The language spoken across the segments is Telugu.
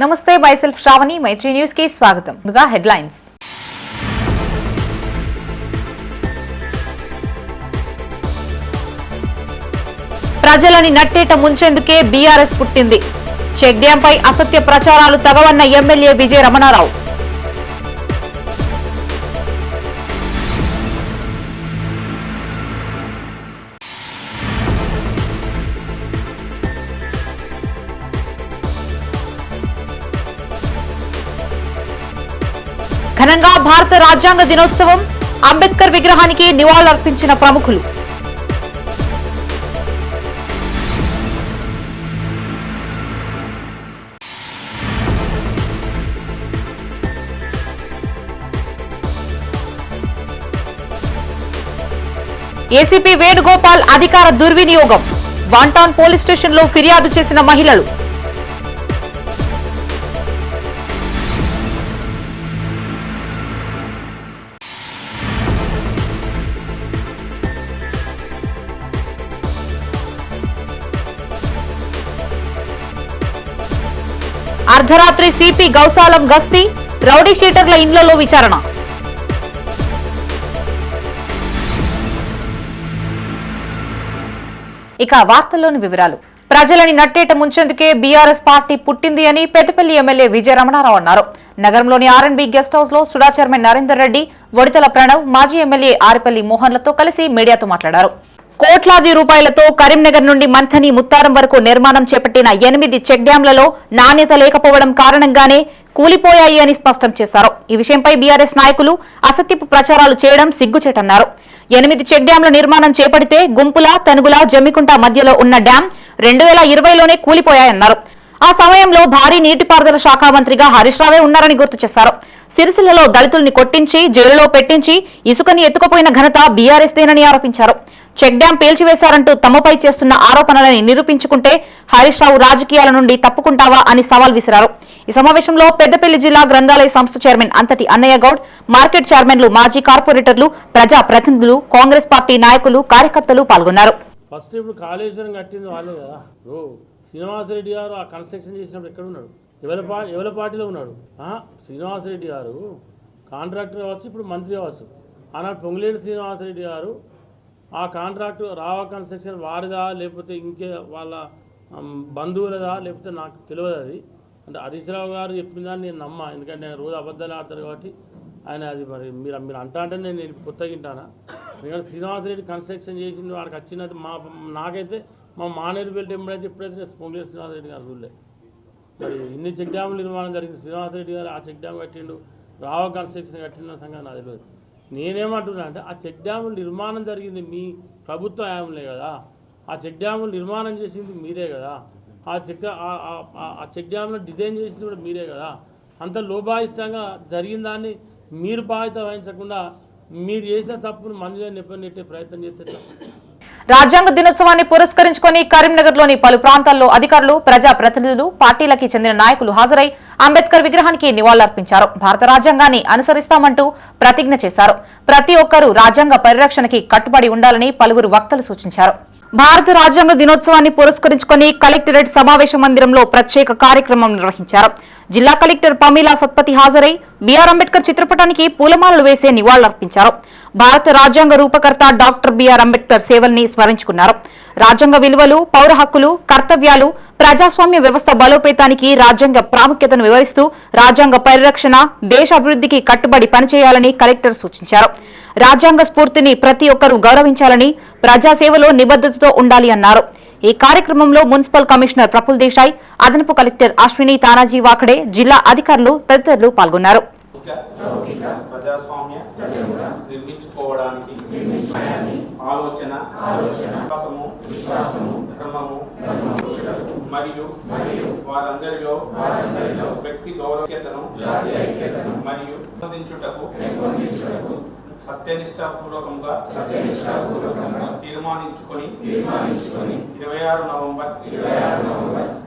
నమస్తే, myself శ్రావణి, మైత్రి న్యూస్ కి స్వాగతం. ముందుగా హెడ్లైన్స్. ప్రజలని నట్టేట ముంచేందుకే బీఆర్ఎస్ పుట్టింది. చెక్ డ్యాం పై అసత్య ప్రచారాలు తగవన్న ఎమ్మెల్యే విజయ రమణారావు. ఘనంగా భారత రాజ్యాంగ దినోత్సవం, అంబేద్కర్ విగ్రహానికి నివాళులర్పించిన ప్రముఖులు. ఏసీపీ వేణుగోపాల్ అధికార దుర్వినియోగం, వన్ టౌన్ పోలీస్ స్టేషన్లో ఫిర్యాదు చేసిన మహిళలు. అర్ధరాత్రి సిపి గౌసాలం గస్తీ, రౌడీ షీటర్ల ఇండ్లలో విచారణ. ఇక వార్తల్లోని వివరాలు. ప్రజలని నట్టేట ముంచేందుకే బీఆర్ఎస్ పార్టీ పుట్టింది అని పెద్దపల్లి ఎమ్మెల్యే విజయ రమణారావు అన్నారు. నగరంలోని ఆర్ఎండ్బి గెస్ట్ హౌస్ లో సుడా చైర్మన్ నరేందర్ రెడ్డి, వడితల ప్రణవ్, మాజీ ఎమ్మెల్యే ఆరిపల్లి మోహన్లతో కలిసి మీడియాతో మాట్లాడారు. కోట్లాది రూపాయలతో కరీంనగర్ నుండి మంథని ముత్తారం వరకు నిర్మాణం చేపట్టిన 8 చెక్ డ్యాంలలో నాణ్యత లేకపోవడం కారణంగానే కూలిపోయాయి అని స్పష్టం చేశారు. ఈ విషయంపై బీఆర్ఎస్ నాయకులు అసత్యపు ప్రచారాలు చేయడం సిగ్గుచేటన్నారు. 8 చెక్ డ్యాంల నిర్మాణం చేపడితే గుంపుల, తనుగుల, జమ్మికుంట మధ్యలో ఉన్న డ్యాం 2020లోనే కూలిపోయాయన్నారు. ఆ సమయంలో భారీ నీటిపారుదల శాఖ మంత్రిగా హరీష్ రావే ఉన్నారని గుర్తు చేశారు. సిరిసిల్లలో దళితుల్ని కొట్టించి జైలులో పెట్టించి ఇసుకని ఎత్తుకుపోయిన ఘనత బీఆర్ఎస్ దేనని ఆరోపించారు. చెక్ డ్యాం పేల్చివేశారంటూ తమపై చేస్తున్న ఆరోపణలని నిరూపించుకుంటే హరీష్ రావు రాజకీయాల నుండి తప్పుకుంటావా అని సవాల్ విసిరారు. ఈ సమావేశంలో పెద్దపల్లి జిల్లా గ్రంథాలయ సంస్థ చైర్మన్ అంతటి అన్నయ్య గౌడ్, మార్కెట్ చైర్మన్లు, మాజీ కార్పొరేటర్లు, ప్రజా ప్రతినిధులు, కాంగ్రెస్ పార్టీ నాయకులు, కార్యకర్తలు పాల్గొన్నారు. ఫస్ట్ ఇప్పుడు కాళేశ్వరం కట్టింది వాళ్ళే కదా. శ్రీనివాసరెడ్డి గారు ఆ కన్స్ట్రక్షన్ చేసినప్పుడు ఎక్కడ ఉన్నాడు? ఎవరి పార్టీలో ఉన్నాడు? శ్రీనివాసరెడ్డి గారు కాంట్రాక్టర్ కావచ్చు, ఇప్పుడు మంత్రి కావచ్చు. ఆనాడు పొంగులేటి శ్రీనివాసరెడ్డి గారు ఆ కాంట్రాక్టు రావా కన్స్ట్రక్షన్ వారిదా లేకపోతే ఇంకే వాళ్ళ బంధువులదా లేకపోతే నాకు తెలియదు. అది అంటే హరీష్ రావు గారు చెప్పిన దాన్ని నేను నమ్మా, ఎందుకంటే ఆయన రోజు అబద్ధాలు ఆడతారు కాబట్టి ఆయన అది మరి మీరు అంటే నేను కొత్తగా వింటానా? ఎందుకంటే శ్రీనివాసరెడ్డి కన్స్ట్రక్షన్ చేసింది వాడికి వచ్చినట్టు నాకైతే మా మానేరుపల్లి ఎప్పుడైతే పొంగులేటి శ్రీనివాసరెడ్డి గారు చూడలే. మరి ఇన్ని చెక్ డ్యాములు నిర్మాణం జరిగింది, శ్రీనివాసరెడ్డి గారు ఆ చెక్ డ్యామ్ కట్టిండు, రావా కన్స్ట్రక్షన్ కట్టిన సంగతి నాకు తెలియదు. నేనేమంటున్నా అంటే ఆ చెక్ డ్యాములు నిర్మాణం జరిగింది మీ ప్రభుత్వ హయాంలే కదా, ఆ చెక్ డ్యాములు నిర్మాణం చేసింది మీరే కదా, ఆ చెక్ డ్యాములు డిజైన్ చేసింది కూడా మీరే కదా. అంత లోభాయిష్టంగా జరిగిన దాన్ని మీరు బాధ్యత వహించకుండా మీరు చేసిన తప్పును మంచిగా నెప్పనెట్టే ప్రయత్నం చేస్తే. రాజ్యాంగ దినోత్సవాన్ని పురస్కరించుకుని కరీంనగర్ లోని పలు ప్రాంతాల్లో అధికారులు, ప్రజా ప్రతినిధులు, పార్టీలకి చెందిన నాయకులు హాజరై అంబేద్కర్ విగ్రహానికి నివాళులర్పించారు. భారత రాజ్యాంగాన్ని అనుసరిస్తామంటూ ప్రతిజ్ఞ చేశారు. ప్రతి ఒక్కరూ రాజ్యాంగ పరిరక్షణకి కట్టుబడి ఉండాలని పలువురు వక్తలు సూచించారు. భారత రాజ్యాంగ దినోత్సవాన్ని పురస్కరించుకుని కలెక్టరేట్ సమావేశ మందిరంలో ప్రత్యేక కార్యక్రమం నిర్వహించారు. జిల్లా కలెక్టర్ పమీలా సత్పతి హాజరై బీఆర్ అంబేద్కర్ చిత్రపటానికి పూలమాలలు వేసే నివాళులర్పించారు. భారత రాజ్యాంగ రూపకర్త డాక్టర్ బీఆర్ అంబేద్కర్ సేవల్ని స్మరించుకున్నారు. రాజ్యాంగ విలువలు, పౌర హక్కులు, కర్తవ్యాలు, ప్రజాస్వామ్య వ్యవస్థ బలోపేతానికి రాజ్యాంగ ప్రాముఖ్యతను వివరిస్తూ రాజ్యాంగ పరిరక్షణ, దేశ అభివృద్ధికి కట్టుబడి పనిచేయాలని కలెక్టర్ సూచించారు. రాజ్యాంగ స్ఫూర్తిని ప్రతి ఒక్కరూ గౌరవించాలని, ప్రజాసేవలో నిబద్ధతతో ఉండాలి అన్నారు. ఈ కార్యక్రమంలో మున్సిపల్ కమిషనర్ ప్రఫుల్ దేశాయ్, అదనపు కలెక్టర్ అశ్విని తానాజీ వాకడే, జిల్లా అధికారులు తదితరులు పాల్గొన్నారు. ప్రజాస్వామ్య నిర్మించుకోవడానికి ఆలోచన, విశ్వాసము, ధర్మము మరియు వారందరిలో వ్యక్తి గౌరవతను మరియు పెంపొందించుటకు సత్యనిష్టాపూర్వకంగా తీర్మానించుకొని 26 నవంబర్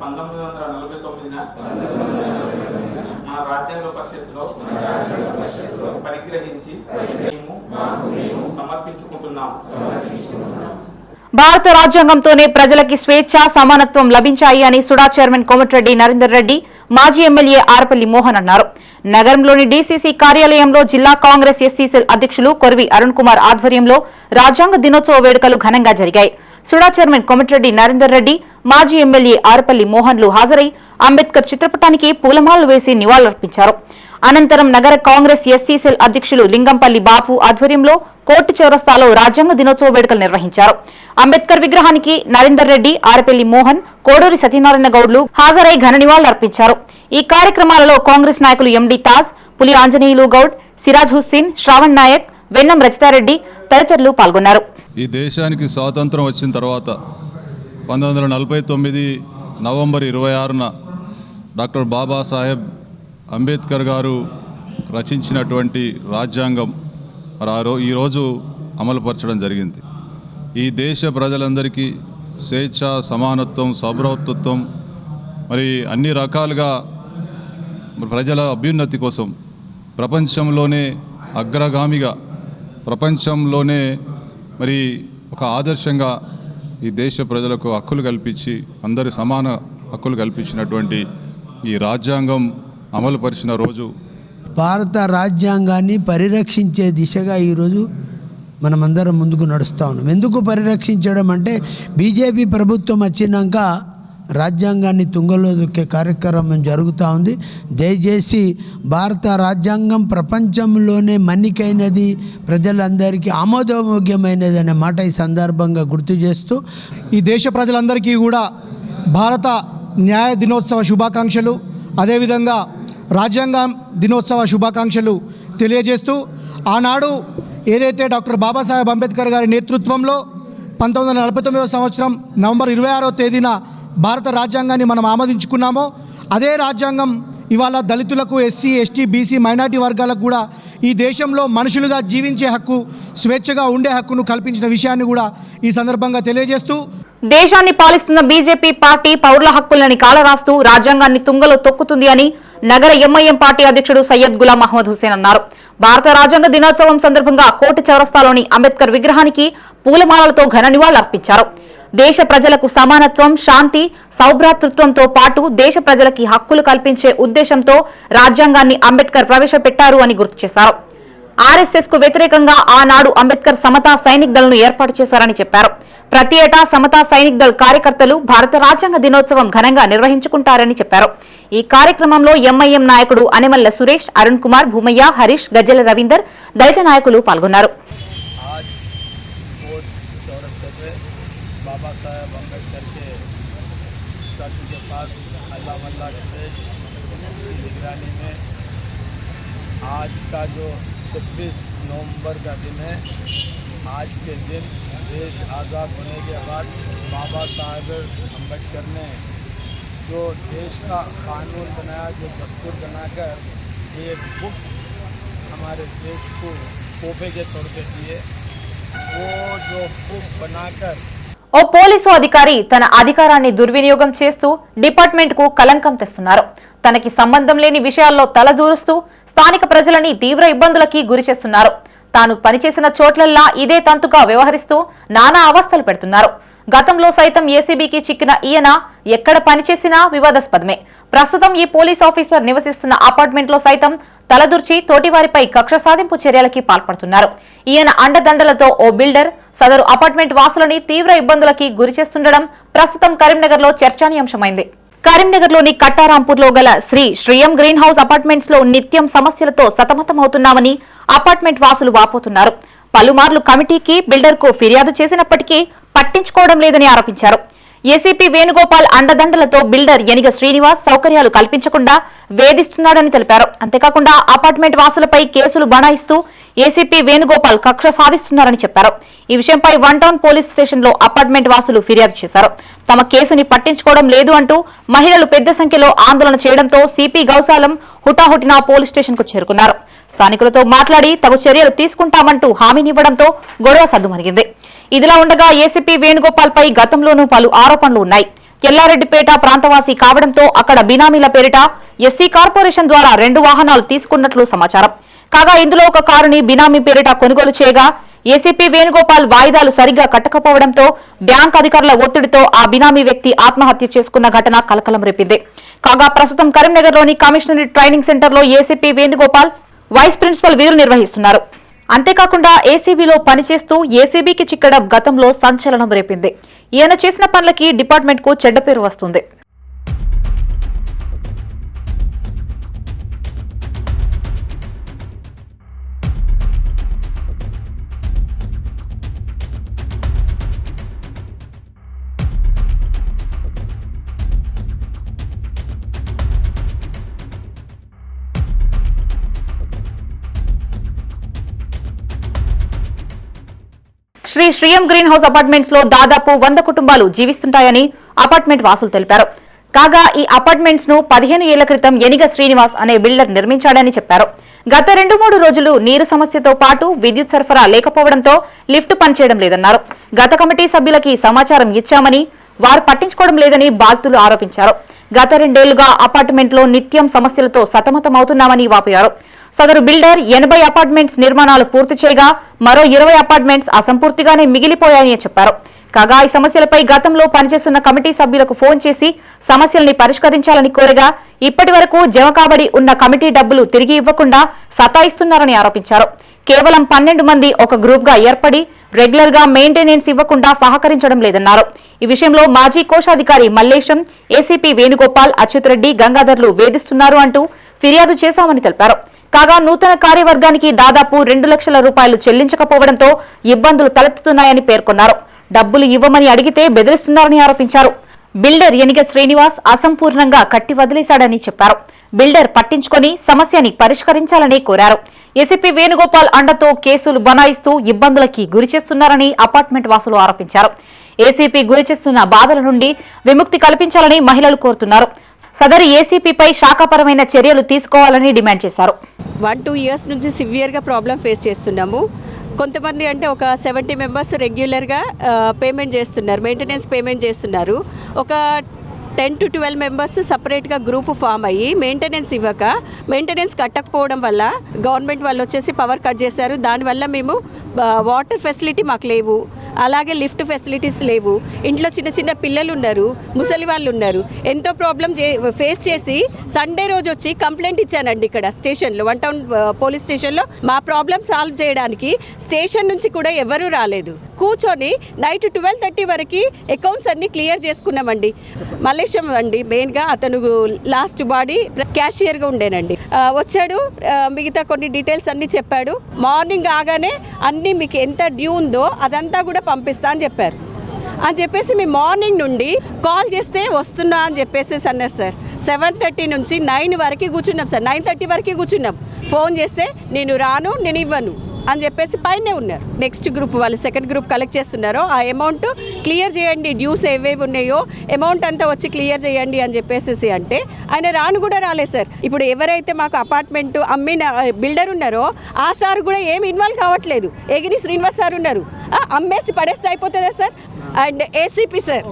1949 మా రాజ్యాంగ పరిషత్తులో పరిగ్రహించి మేము సమర్పించుకుంటున్నాం. భారత రాజ్యాంగంతోనే ప్రజలకి స్వేచ్ఛ సమానత్వం లభించాయి అని సుడా చైర్మన్ కోమటిరెడ్డి నరేందర్ రెడ్డి మాజీ ఎమ్మెల్యే ఆరపల్లి మోహన్ అన్నారు. నగరంలోని డీసీసీ కార్యాలయంలో జిల్లా కాంగ్రెస్ ఎస్సీ సెల్ అధ్యక్షులు కొర్వి అరుణ్ కుమార్ ఆధ్వర్యంలో రాజ్యాంగ దినోత్సవ వేడుకలు ఘనంగా జరిగాయి. సుడా చైర్మన్ కోమటిరెడ్డి నరేందర్ రెడ్డి, మాజీ ఎమ్మెల్యే ఆరపల్లి మోహన్లు హాజరై అంబేద్కర్ చిత్రపటానికి పూలమాలలు వేసి నివాళులర్పించారు. అనంతరం నగర కాంగ్రెస్ ఎస్సీ సెల్ అధ్యక్షులు లింగంపల్లి బాపు ఆధ్వర్యంలో కోర్టు చౌరస్తాలో రాజ్యాంగ దినోత్సవ వేడుకలు నిర్వహించారు. అంబేద్కర్ విగ్రహానికి నరేందర్ రెడ్డి, ఆరపల్లి మోహన్, కోడూరి సత్యనారాయణ గౌడ్లు హాజరై ఘన నివాళులర్పించారు. ఈ కార్యక్రమాలలో కాంగ్రెస్ నాయకులు ఎండి తాజ్, పులి ఆంజనేయులు గౌడ్, సిరాజ్ హుస్సేన్, శ్రావణ్ నాయక్, వెన్నం రజితారెడ్డి తదితరులు పాల్గొన్నారు. ఈ దేశానికి స్వాతంత్రం వచ్చిన తర్వాత 1949 నవంబర్ 26న డాక్టర్ బాబాసాహెబ్ అంబేద్కర్ గారు రచించినటువంటి రాజ్యాంగం ఈరోజు అమలుపరచడం జరిగింది. ఈ దేశ ప్రజలందరికీ స్వేచ్ఛ, సమానత్వం, సౌభ్రతత్వం మరి అన్ని రకాలుగా ప్రజల అభ్యున్నతి కోసం ప్రపంచంలోనే అగ్రగామిగా, ప్రపంచంలోనే మరి ఒక ఆదర్శంగా ఈ దేశ ప్రజలకు హక్కులు కల్పించి అందరి సమాన హక్కులు కల్పించినటువంటి ఈ రాజ్యాంగం అమలుపరిచిన రోజు. భారత రాజ్యాంగాన్ని పరిరక్షించే దిశగా ఈరోజు మనమందరం ముందుకు నడుస్తూ ఉన్నాం. ఎందుకు పరిరక్షించడం అంటే బీజేపీ ప్రభుత్వం వచ్చినాక రాజ్యాంగాన్ని తుంగలో దొక్కే కార్యక్రమం జరుగుతూ ఉంది. దయచేసి భారత రాజ్యాంగం ప్రపంచంలోనే మన్నికైనది, ప్రజలందరికీ ఆమోదయోగ్యమైనది అనే మాట ఈ సందర్భంగా గుర్తు చేస్తూ ఈ దేశ ప్రజలందరికీ కూడా భారత న్యాయ దినోత్సవ శుభాకాంక్షలు, అదేవిధంగా రాజ్యాంగ దినోత్సవ శుభాకాంక్షలు తెలియజేస్తూ, ఆనాడు ఏదైతే డాక్టర్ బాబాసాహెబ్ అంబేద్కర్ గారి నేతృత్వంలో 1949 సంవత్సరం నవంబర్ 26వ తేదీన భారత రాజ్యాంగాన్ని మనం ఆమోదించుకున్నామో అదే రాజ్యాంగం ఇవాళ దళితులకు, ఎస్సీ, ఎస్టీ, బీసీ, మైనార్టీ వర్గాలకు కూడా ఈ దేశంలో మనుషులుగా జీవించే హక్కు, స్వేచ్ఛగా ఉండే హక్కును కల్పించిన విషయాన్ని కూడా ఈ సందర్భంగా తెలియజేస్తూ, దేశాన్ని పాలిస్తున్న బీజేపీ పార్టీ పౌరుల హక్కులని కాలరాస్తూ రాజ్యాంగాన్ని తుంగలో తొక్కుతుంది అని నగర ఎంఐఎం పార్టీ అధ్యక్షుడు సయ్యద్ గులాం మహమ్మద్ హుస్సేన్ అన్నారు. భారత రాజ్యాంగ దినోత్సవం సందర్భంగా కోర్టు చౌరస్తాలోని అంబేద్కర్ విగ్రహానికి పూలమాలలతో ఘన నివాళులర్పించారు. దేశ ప్రజలకు సమానత్వం, శాంతి, సౌభ్రాతృత్వంతో పాటు దేశ ప్రజలకి హక్కులు కల్పించే ఉద్దేశంతో రాజ్యాంగాన్ని అంబేద్కర్ ప్రవేశపెట్టారు అని గుర్తు చేశారు. ఆర్ఎస్ఎస్ కు వ్యతిరేకంగా ఆనాడు అంబేద్కర్ సమతా సైనిక్ దళ్ ను ఏర్పాటు చేశారని చెప్పారు. ప్రతి ఏటా సమతా సైనిక్ దళ్ కార్యకర్తలు భారత రాజ్యాంగ దినోత్సవం ఘనంగా నిర్వహించుకుంటారని చెప్పారు. ఈ కార్యక్రమంలో ఎంఐఎం నాయకుడు అనిమల్ల సురేష్, అరుణ్ కుమార్, భూమయ్య, హరీష్, గజ్జల రవీందర్, దళిత నాయకులు పాల్గొన్నారు. बाबा साहब अम्बेडकर के स्टैचू के पास अल्लाह की निगरानी में आज का जो 26 नवंबर का दिन है, आज के दिन देश आज़ाद होने के बाद बाबा साहब अम्बेडकर ने जो देश का कानून बनाया, जो दस्तूर बनाकर एक बुक हमारे देश को तोहफे के तौर पे दिए, वो जो बुक बनाकर ఓ పోలీసు అధికారి తన అధికారాన్ని దుర్వినియోగం చేస్తూ డిపార్ట్మెంట్ కు కలంకం తెస్తున్నారు. తనకి సంబంధం లేని విషయాల్లో తలదూరుస్తూ స్థానిక ప్రజలని తీవ్ర ఇబ్బందులకి గురి చేస్తున్నారు. తాను పనిచేసిన చోట్లల్లా ఇదే తంతుగా వ్యవహరిస్తూ నానా అవస్థలు పెడుతున్నారు. గతంలో సైతం ఏసీబీకి చిక్కిన ఈయన ఎక్కడ పనిచేసినా వివాదాస్పదమే. ప్రస్తుతం ఈ పోలీస్ ఆఫీసర్ నివసిస్తున్న అపార్ట్మెంట్ లో సైతం తలదూర్చి తోటివారిపై కక్ష సాధింపు చర్యలకి పాల్పడుతున్నారు. ఈయన అండదండలతో ఓ బిల్డర్ సదరు అపార్ట్మెంట్ వాసులని తీవ్ర ఇబ్బందులకి గురి చేస్తుండడం ప్రస్తుతం కరీంనగర్ లో చర్చానీయాంశమైంది. కరీంనగర్లోని కట్టారాంపూర్లో గల శ్రీయం గ్రీన్ హౌస్ అపార్ట్మెంట్స్ లో నిత్యం సమస్యలతో సతమతమవుతున్నామని అపార్ట్మెంట్ వాసులు వాపోతున్నారు. పలుమార్లు కమిటీకి, బిల్డర్ కు ఫిర్యాదు చేసినప్పటికీ పట్టించుకోవడం లేదని ఆరోపించారు. ఏసీపీ వేణుగోపాల్ అండదండలతో బిల్డర్ యనిగ శ్రీనివాస్ సౌకర్యాలు కల్పించకుండా వేధిస్తున్నాడని తెలిపారు. అంతేకాకుండా అపార్ట్మెంట్ వాసులపై కేసులు బనాయిస్తూ ఏసీపీ వేణుగోపాల్ కక్ష సాధిస్తున్నారని చెప్పారు. ఈ విషయంపై వన్ టౌన్ పోలీస్ స్టేషన్ లో అపార్ట్మెంట్ వాసులు ఫిర్యాదు చేశారు. తమ కేసుని పట్టించుకోవడం లేదు అంటూ మహిళలు పెద్ద సంఖ్యలో ఆందోళన చేయడంతో సిపి గౌసాలం హుటాహుటిన పోలీస్ స్టేషన్ కు చేరుకున్నారు. స్థానికులతో మాట్లాడి తగు చర్యలు తీసుకుంటామంటూ హామీనివ్వడంతో గొడవ సద్దుమణిగింది. ఇదిలా ఉండగా ఏసీపీ వేణుగోపాల్ పై గతంలోనూ పలు ఆరోపణలు ఉన్నాయి. ఎల్లారెడ్డిపేట ప్రాంతవాసి కావడంతో అక్కడ బినామీల పేరిట ఎస్సీ కార్పొరేషన్ ద్వారా 2 వాహనాలు తీసుకున్నట్లు సమాచారం. కాగా ఇందులో ఒక కారుని బినామీ పేరిట కొనుగోలు చేయగా ఏసీపీ వేణుగోపాల్ వాయిదాలు సరిగ్గా కట్టకపోవడంతో బ్యాంక్ అధికారుల ఒత్తిడితో ఆ బినామీ వ్యక్తి ఆత్మహత్య చేసుకున్న ఘటన కలకలం రేపింది. కాగా ప్రస్తుతం కరీంనగర్లోని కమిషనరీ ట్రైనింగ్ సెంటర్లో ఏసీపీ వేణుగోపాల్ వైస్ ప్రిన్సిపల్ విధులు నిర్వహిస్తున్నారు. అంతేకాకుండా ఏసీబీలో పనిచేస్తూ ఏసీబీకి చిక్కడం గతంలో సంచలనం రేపింది. ఈయన చేసిన పనులకి డిపార్ట్మెంట్కు చెడ్డ పేరు వస్తుంది. శ్రీఎం గ్రీన్ హౌస్ అపార్ట్మెంట్స్ లో దాదాపు 100 కుటుంబాలు జీవిస్తుంటాయని అపార్ట్మెంట్ వాసులు తెలిపారు. కాగా ఈ అపార్ట్మెంట్స్ ను 15 ఏళ్ల క్రితం ఎనిగ శ్రీనివాస్ అనే బిల్డర్ నిర్మించాడని చెప్పారు. గత 2-3 రోజులు నీరు సమస్యతో పాటు విద్యుత్ సరఫరా లేకపోవడంతో లిఫ్ట్ పనిచేయడం లేదన్నారు. గత కమిటీ సభ్యులకి సమాచారం ఇచ్చామని వారు పట్టించుకోవడం లేదని బాధితులు ఆరోపించారు. గత 2 ఏళ్లుగా అపార్ట్మెంట్లో నిత్యం సమస్యలతో సతమతమవుతున్నామని వాపోయారు. సదరు బిల్డర్ 80 అపార్ట్మెంట్స్ నిర్మాణాలు పూర్తి చేయగా మరో 20 అపార్ట్మెంట్స్ అసంపూర్తిగానే మిగిలిపోయాయని చెప్పారు. కాగా ఈ సమస్యలపై గతంలో పనిచేస్తున్న కమిటీ సభ్యులకు ఫోన్ చేసి సమస్యల్ని పరిష్కరించాలని కోరగా ఇప్పటి వరకు జమ కాబడి ఉన్న కమిటీ డబ్బులు తిరిగి ఇవ్వకుండా సతాయిస్తున్నారని ఆరోపించారు. కేవలం 12 మంది ఒక గ్రూప్ గా ఏర్పడి రెగ్యులర్ గా మెయింటెనెన్స్ ఇవ్వకుండా సహకరించడం లేదన్నారు. ఈ విషయంలో మాజీ కోశాధికారి మల్లేశం, ఏసీపీ వేణుగోపాల్, అచ్యుత్ రెడ్డి, గంగాధర్లు వేధిస్తున్నారు అంటూ ఫిర్యాదు చేశామని తెలిపారు. కాగా నూతన కార్యవర్గానికి దాదాపు 2 లక్షల రూపాయలు చెల్లించకపోవడంతో ఇబ్బందులు తలెత్తుతున్నాయని పేర్కొన్నారు. డబ్బులు ఇవ్వమని అడిగితే బెదిరిస్తున్నారని ఆరోపించారు. బిల్డర్ ఎనిగ శ్రీనివాస్ అసంపూర్ణంగా కట్టి వదిలేశాడని చెప్పారు. బిల్డర్ పట్టించుకొని సమస్యని పరిష్కరించాలని కోరారు. ఏసీపీ వేణుగోపాల్ అండతో కేసులు బనాయిస్తూ ఇబ్బందులకి గురిచేస్తున్నారని అపార్ట్మెంట్ వాసులు ఆరోపించారు. ఏసీపీ గురిచేస్తున్న బాధల నుండి విముక్తి కల్పించాలని మహిళలు కోరుతున్నారు. సదరు ఏసీపీపై శాఖాపరమైన చర్యలు తీసుకోవాలని డిమాండ్ చేశారు. 1-2 ఇయర్స్ నుంచి సివియర్గా ప్రాబ్లం ఫేస్ చేస్తున్నాము. కొంతమంది అంటే ఒక 70 మెంబర్స్ రెగ్యులర్గా పేమెంట్ చేస్తున్నారు, మెయింటెనెన్స్ పేమెంట్ చేస్తున్నారు. ఒక 10 to 12 మెంబర్స్ సపరేట్గా గ్రూప్ ఫామ్ అయ్యి మెయింటెనెన్స్ ఇవ్వక, మెయింటెనెన్స్ కట్టకపోవడం వల్ల గవర్నమెంట్ వాళ్ళు వచ్చేసి పవర్ కట్ చేశారు. దానివల్ల మేము వాటర్ ఫెసిలిటీ మాకు లేవు, అలాగే లిఫ్ట్ ఫెసిలిటీస్ లేవు. ఇంట్లో చిన్న చిన్న పిల్లలు ఉన్నారు, ముసలి వాళ్ళు ఉన్నారు. ఎంతో ప్రాబ్లం ఫేస్ చేసి సండే రోజు వచ్చి కంప్లైంట్ ఇచ్చానండి ఇక్కడ స్టేషన్లో, 1 టౌన్ పోలీస్ స్టేషన్లో. మా ప్రాబ్లం సాల్వ్ చేయడానికి స్టేషన్ నుంచి కూడా ఎవరూ రాలేదు. కూర్చొని నైట్ 12:30 వరకు అకౌంట్స్ అన్ని క్లియర్ చేసుకున్నామండి. మల్లేశం అండి మెయిన్గా, అతను లాస్ట్ బాడీ క్యాషియర్గా ఉండేనండి. వచ్చాడు, మిగతా కొన్ని డీటెయిల్స్ అన్నీ చెప్పాడు. మార్నింగ్ ఆగానే అన్నీ మీకు ఎంత డ్యూ ఉందో అదంతా కూడా పంపిస్తా అని చెప్పారు. అని చెప్పేసి మేము మార్నింగ్ నుండి కాల్ చేస్తే వస్తున్నా అని చెప్పేసి అన్నారు సార్. 7:30 నుంచి 9 వరకు కూర్చున్నాం సార్. 9:30 వరకు కూర్చున్నాం. ఫోన్ చేస్తే నేను రాను, నేను ఇవ్వను అని చెప్పేసి పైనే ఉన్నారు. నెక్స్ట్ గ్రూప్ వాళ్ళు సెకండ్ గ్రూప్ కలెక్ట్ చేస్తున్నారో ఆ అమౌంట్ క్లియర్ చేయండి, డ్యూస్ ఏవేవి ఉన్నాయో అమౌంట్ అంతా వచ్చి క్లియర్ చేయండి అని చెప్పేసి అంటే ఆయన రాను కూడా రాలేదు సార్. ఇప్పుడు ఎవరైతే మాకు అపార్ట్మెంట్ అమ్మిన బిల్డర్ ఉన్నారో ఆ సార్ కూడా ఏమి ఇన్వాల్వ్ కావట్లేదు. ఎగిరి శ్రీనివాస్ సార్ ఉన్నారు, అమ్మేసి పడేస్తే అయిపోతుందా సార్. అండ్ ఏసీపీ సార్